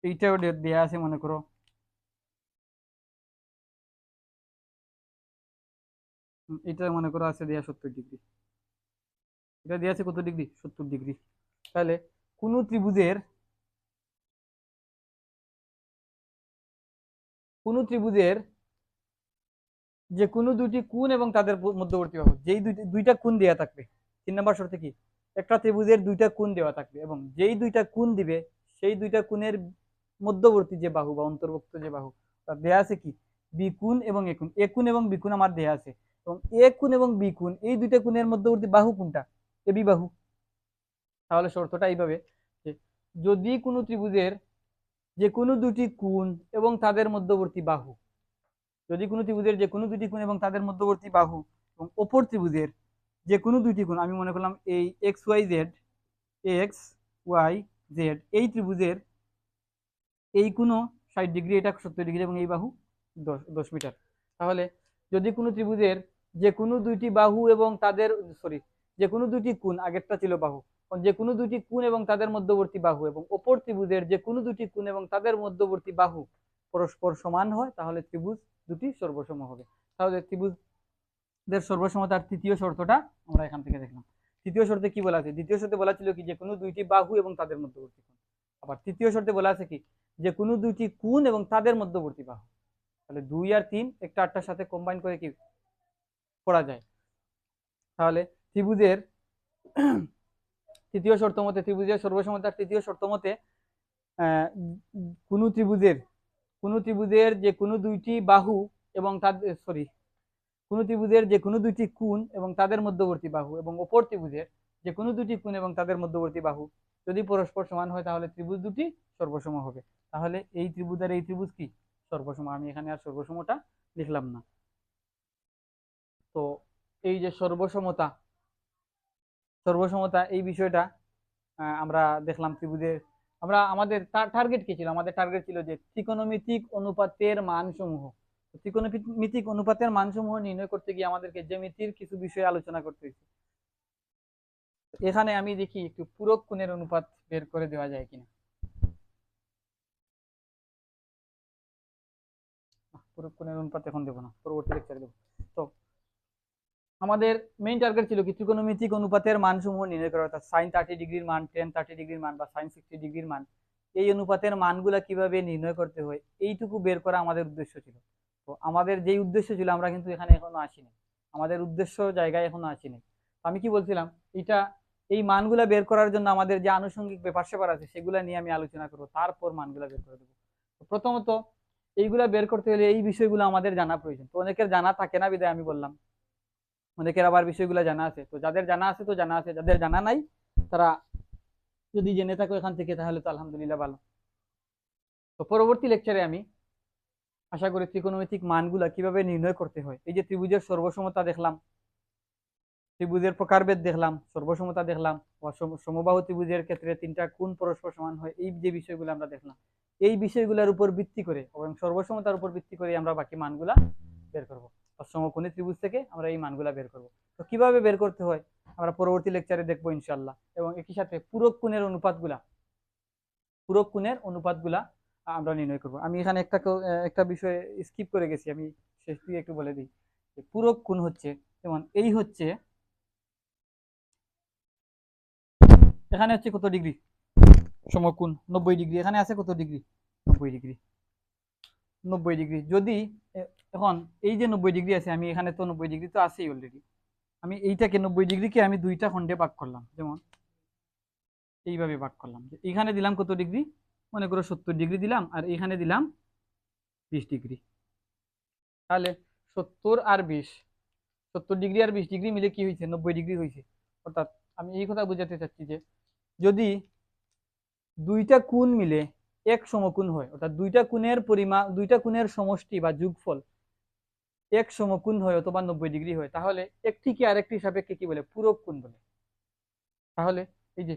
Speaker 1: এইটাও দেয়া আছে মনে করো এটা মনে করো আছে দেয়া 70 ডিগ্রি, এটা দেয়া আছে কত ডিগ্রি 70 ডিগ্রি। তাহলে কোনো ত্রিভুজের যে কোনো দুটি কোণ এবং তাদের মধ্যবর্তী বাহু, যেই দুইটা কোণ দেওয়া থাকবে। 3 নম্বর শর্তে কি, একটা ত্রিভুজের দুইটা কোণ দেওয়া থাকবে, এবং যেই দুইটা কোণ দিবে সেই দুইটা কোণের মধ্যবর্তী যে বাহু বা অন্তর্ভুক্ত যে বাহু, তার দেয়া আছে কি বি কোণ এবং এ কোণ। এ কোণ এবং বি কোণ আমার দেয়া আছে, এবং এ কোণ এবং বি কোণ এই দুইটা কোণের মধ্যবর্তী বাহু কোনটা, এ বি বাহু। তাহলে শর্তটা এইভাবে যে, যদি কোনো ত্রিভুজের যে কোনো দুটি কোণ এবং তাদের মধ্যবর্তী বাহু, যদি কোনো ত্রিভুজের যে কোনো দুটি কোণ এবং তাদের মধ্যবর্তী বাহু, এবং অপর ত্রিভুজের যে কোনো দুইটি কোণ, আমি মনে করলাম এই X Y Z, X Y Z, এই ত্রিভুজের এই কোনো 60 ডিগ্রি, এটা 70 ডিগ্রি এবং এই বাহু 10 মিটার। তাহলে যদি কোনো ত্রিভুজের যে কোনো দুইটি বাহু এবং তাদের যে কোনো দুইটি কোণ, আগেরটা ছিল বাহু, যে কোনো দুইটি কোণ এবং তাদের মধ্যবর্তী বাহু এবং অপর ত্রিভুজের যে কোনো দুইটি কোণ এবং তাদের মধ্যবর্তী বাহু পরস্পর সমান হয়, তাহলে ত্রিভুজ দুটি সর্বসম হবে। তাহলে ত্রিভুজের সর্বসমতার তৃতীয় শর্তটা আমরা এখান থেকে দেখলাম। তৃতীয় শর্তে কি বলা আছে? দ্বিতীয় শর্তে বলা ছিল কি যে কোনো দুইটি বাহু এবং তাদের মধ্যবর্তী কোণ। আবার তৃতীয় শর্তে বলা আছে কি যে কোনো দুইটি কোণ এবং তাদের মধ্যবর্তী বাহু। তাহলে 2 আর 3 একটা আটটার সাথে কম্বাইন করে কি করা যায়। তাহলে ত্রিভুজের তৃতীয় শর্ত মতে, ত্রিভুজের সর্বসমতার তৃতীয় শর্ত মতে কোনো ত্রিভুজের যে কোনো দুইটি বাহু এবং তাদের কোনো ত্রিভুজের যে কোনো দুইটি কোণ এবং তাদের মধ্যবর্তী বাহু এবং অপর ত্রিভুজের যে কোনো দুইটি কোণ এবং তাদের মধ্যবর্তী বাহু যদি পরস্পর সমান হয়, তাহলে ত্রিভুজ দুটি সর্বসম হবে। তাহলে এই ত্রিভুজ আর এই ত্রিভুজ কি সর্বসম। আমি এখানে আর সর্বসমটা লিখলাম না। তো এই যে সর্বসমতা এই বিষয়টা আমরা দেখলাম ত্রিভুজের। আমাদের টার্গেট কি ছিল? আমাদের টার্গেট ছিল যে ত্রিকোণমিতিক অনুপাতের মানসমূহ। ত্রিকোণমিতিক অনুপাতের মানসমূহ নির্ণয় করতে গিয়ে আমাদেরকে জ্যামিতির কিছু বিষয়ে আলোচনা করতে হয়েছে। এখানে আমি দেখি একটু পূরক কোণের অনুপাত বের করে দেওয়া যায় কিনা। পূরক কোণের অনুপাত এখন দেবো না, পরবর্তী লেকচারে দেবো। তো আমাদের মেইন টার্গেট ছিল কি ত্রিকোণমিতিক অনুপাতের মানসমূহ নির্ণয় করা, অর্থাৎ sin 30 ডিগ্রির মান, tan 30 ডিগ্রির মান বা sin 60 ডিগ্রির মান, এই অনুপাতের মানগুলা কিভাবে নির্ণয় করতে হয় এইটুকু বের করা আমাদের উদ্দেশ্য ছিল। তো আমাদের যেই উদ্দেশ্য ছিল আমরা কিন্তু এখানে এখনো আসিনি, আমাদের উদ্দেশ্য জায়গায় এখনো আসিনি। আমি কি বলছিলাম, এই মানগুলা বের করার জন্য আমাদের যে আনুষঙ্গিক ব্যাপার স্যাপার আছে সেগুলা নিয়ে আমি আলোচনা করবো, তারপর মানগুলা বের করে দেবো। প্রথমত এইগুলা বের করতে হলে এই বিষয়গুলো আমাদের জানা প্রয়োজন। তো অনেকের জানা থাকে না বিধায় আমি বললাম, অনেকের আবার বিষয়গুলো জানা আছে। তো যাদের জানা আছে তো জানা আছে, যাদের জানা নাই তারা যদি জেনে থাকো এখান থেকে তাহলে তো আলহামদুলিল্লাহ ভালো। তো পরবর্তী লেকচারে আমি আশা করি ত্রিকোণমিতিক মানগুলা কিভাবে নির্ণয় করতে হয়, এই যে ত্রিভুজের সর্বসমতা দেখলাম, ত্রিভুজের প্রকারভেদ দেখলাম, সর্বসমতা দেখলাম, সমবাহু ত্রিভুজের ক্ষেত্রে তিনটা কোণ পরস্পর সমান হয়, এই যে বিষয়গুলো আমরা দেখলাম, এই বিষয়গুলোর উপর ভিত্তি করে এবং সর্বসমতার উপর ভিত্তি করে আমরা বাকি মানগুলা বের করব। সমকোণী ত্রিভুজ থেকে আমরা এই মানগুলা বের করব। তো কিভাবে বের করতে হয় আমরা পরবর্তী লেকচারে দেখবো ইনশাআল্লাহ। এবং একই সাথে পূরক কোণের অনুপাতগুলা আমরা নির্ণয় করব। আমি এখানে একটা বিষয় স্কিপ করে গেছি, আমি শেষ দিকে একটু বলে দিই। পূরক কোণ হচ্ছে, যেমন এই হচ্ছে, এখানে হচ্ছে কত ডিগ্রি সমকোণ 90 ডিগ্রি, এখানে আছে কত ডিগ্রি 90 ডিগ্রি। 90 ডিগ্রি যদি এখন এই যে 90 ডিগ্রি আছে, আমি এখানে তো 90 ডিগ্রি তো আছেই অলরেডি, আমি এইটাকে 90 ডিগ্রিকে আমি দুইটা খণ্ডে ভাগ করলাম, যেমন এইভাবে ভাগ করলাম। এখানে দিলাম কত ডিগ্রি, মনে করো 70 ডিগ্রি দিলাম, আর এখানে দিলাম 20 ডিগ্রি। তাহলে 70 আর 20 আর 20 ডিগ্রি মিলে কি হয়েছে 90 ডিগ্রি হয়েছে। অর্থাৎ আমি এই কথা বোঝাতে চাচ্ছি যে যদি দুইটা কোণ মিলে এক সমকোণ হয়, অর্থাৎ দুইটা কোণের সমষ্টি বা যোগফল এক সমকোণ হয় অথবা 90 ডিগ্রি হয়, তাহলে একটিকে আরেকটির সাপেক্ষে কি বলে? পূরক কোণ বলে। তাহলে এই যে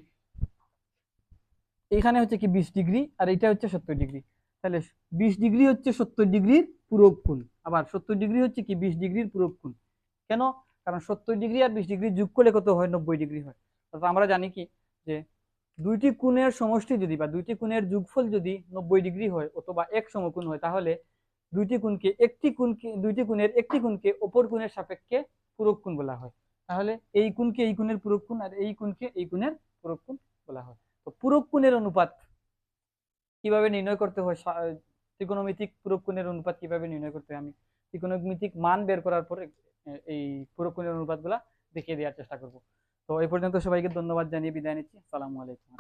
Speaker 1: এখানে হচ্ছে কি 20 ডিগ্রি আর এটা হচ্ছে 70 ডিগ্রি, তাহলে 20 ডিগ্রি হচ্ছে 70 ডিগ্রির পূরক কোণ, আবার 70 ডিগ্রি হচ্ছে কি 20 ডিগ্রির পূরক কোণ। কেন? কারণ 70 ডিগ্রি আর 20 ডিগ্রি যোগ করলে কত হয়? 90 ডিগ্রি হয়। অর্থাৎ আমরা জানি কি যে দুইটি কোণের সমষ্টি যদি বা দুইটি কোণের যোগফল যদি 90 ডিগ্রি হয় অথবা এক সমকোণ হয়, তাহলে দুইটি কোণের একটি কোণকে অপর কোণের সাপেক্ষে পূরক কোণ বলা হয়। তাহলে এই কোণকে এই কোণের পূরক কোণ আর এই কোণকে এই কোণের পূরক কোণ বলা হয়। তো পূরক কোণের অনুপাত কিভাবে নির্ণয় করতে হয়, ত্রিকোণমিতিক পূরক কোণের অনুপাত কিভাবে নির্ণয় করতে হয়, আমি ত্রিকোণমিতিক মান বের করার পরে এই পূরক কোণের অনুপাতগুলা দেখিয়ে দেওয়ার চেষ্টা করব। তো এই পর্যন্ত সবাইকে ধন্যবাদ জানিয়ে বিদায় নিচ্ছি। আসসালামু আলাইকুম।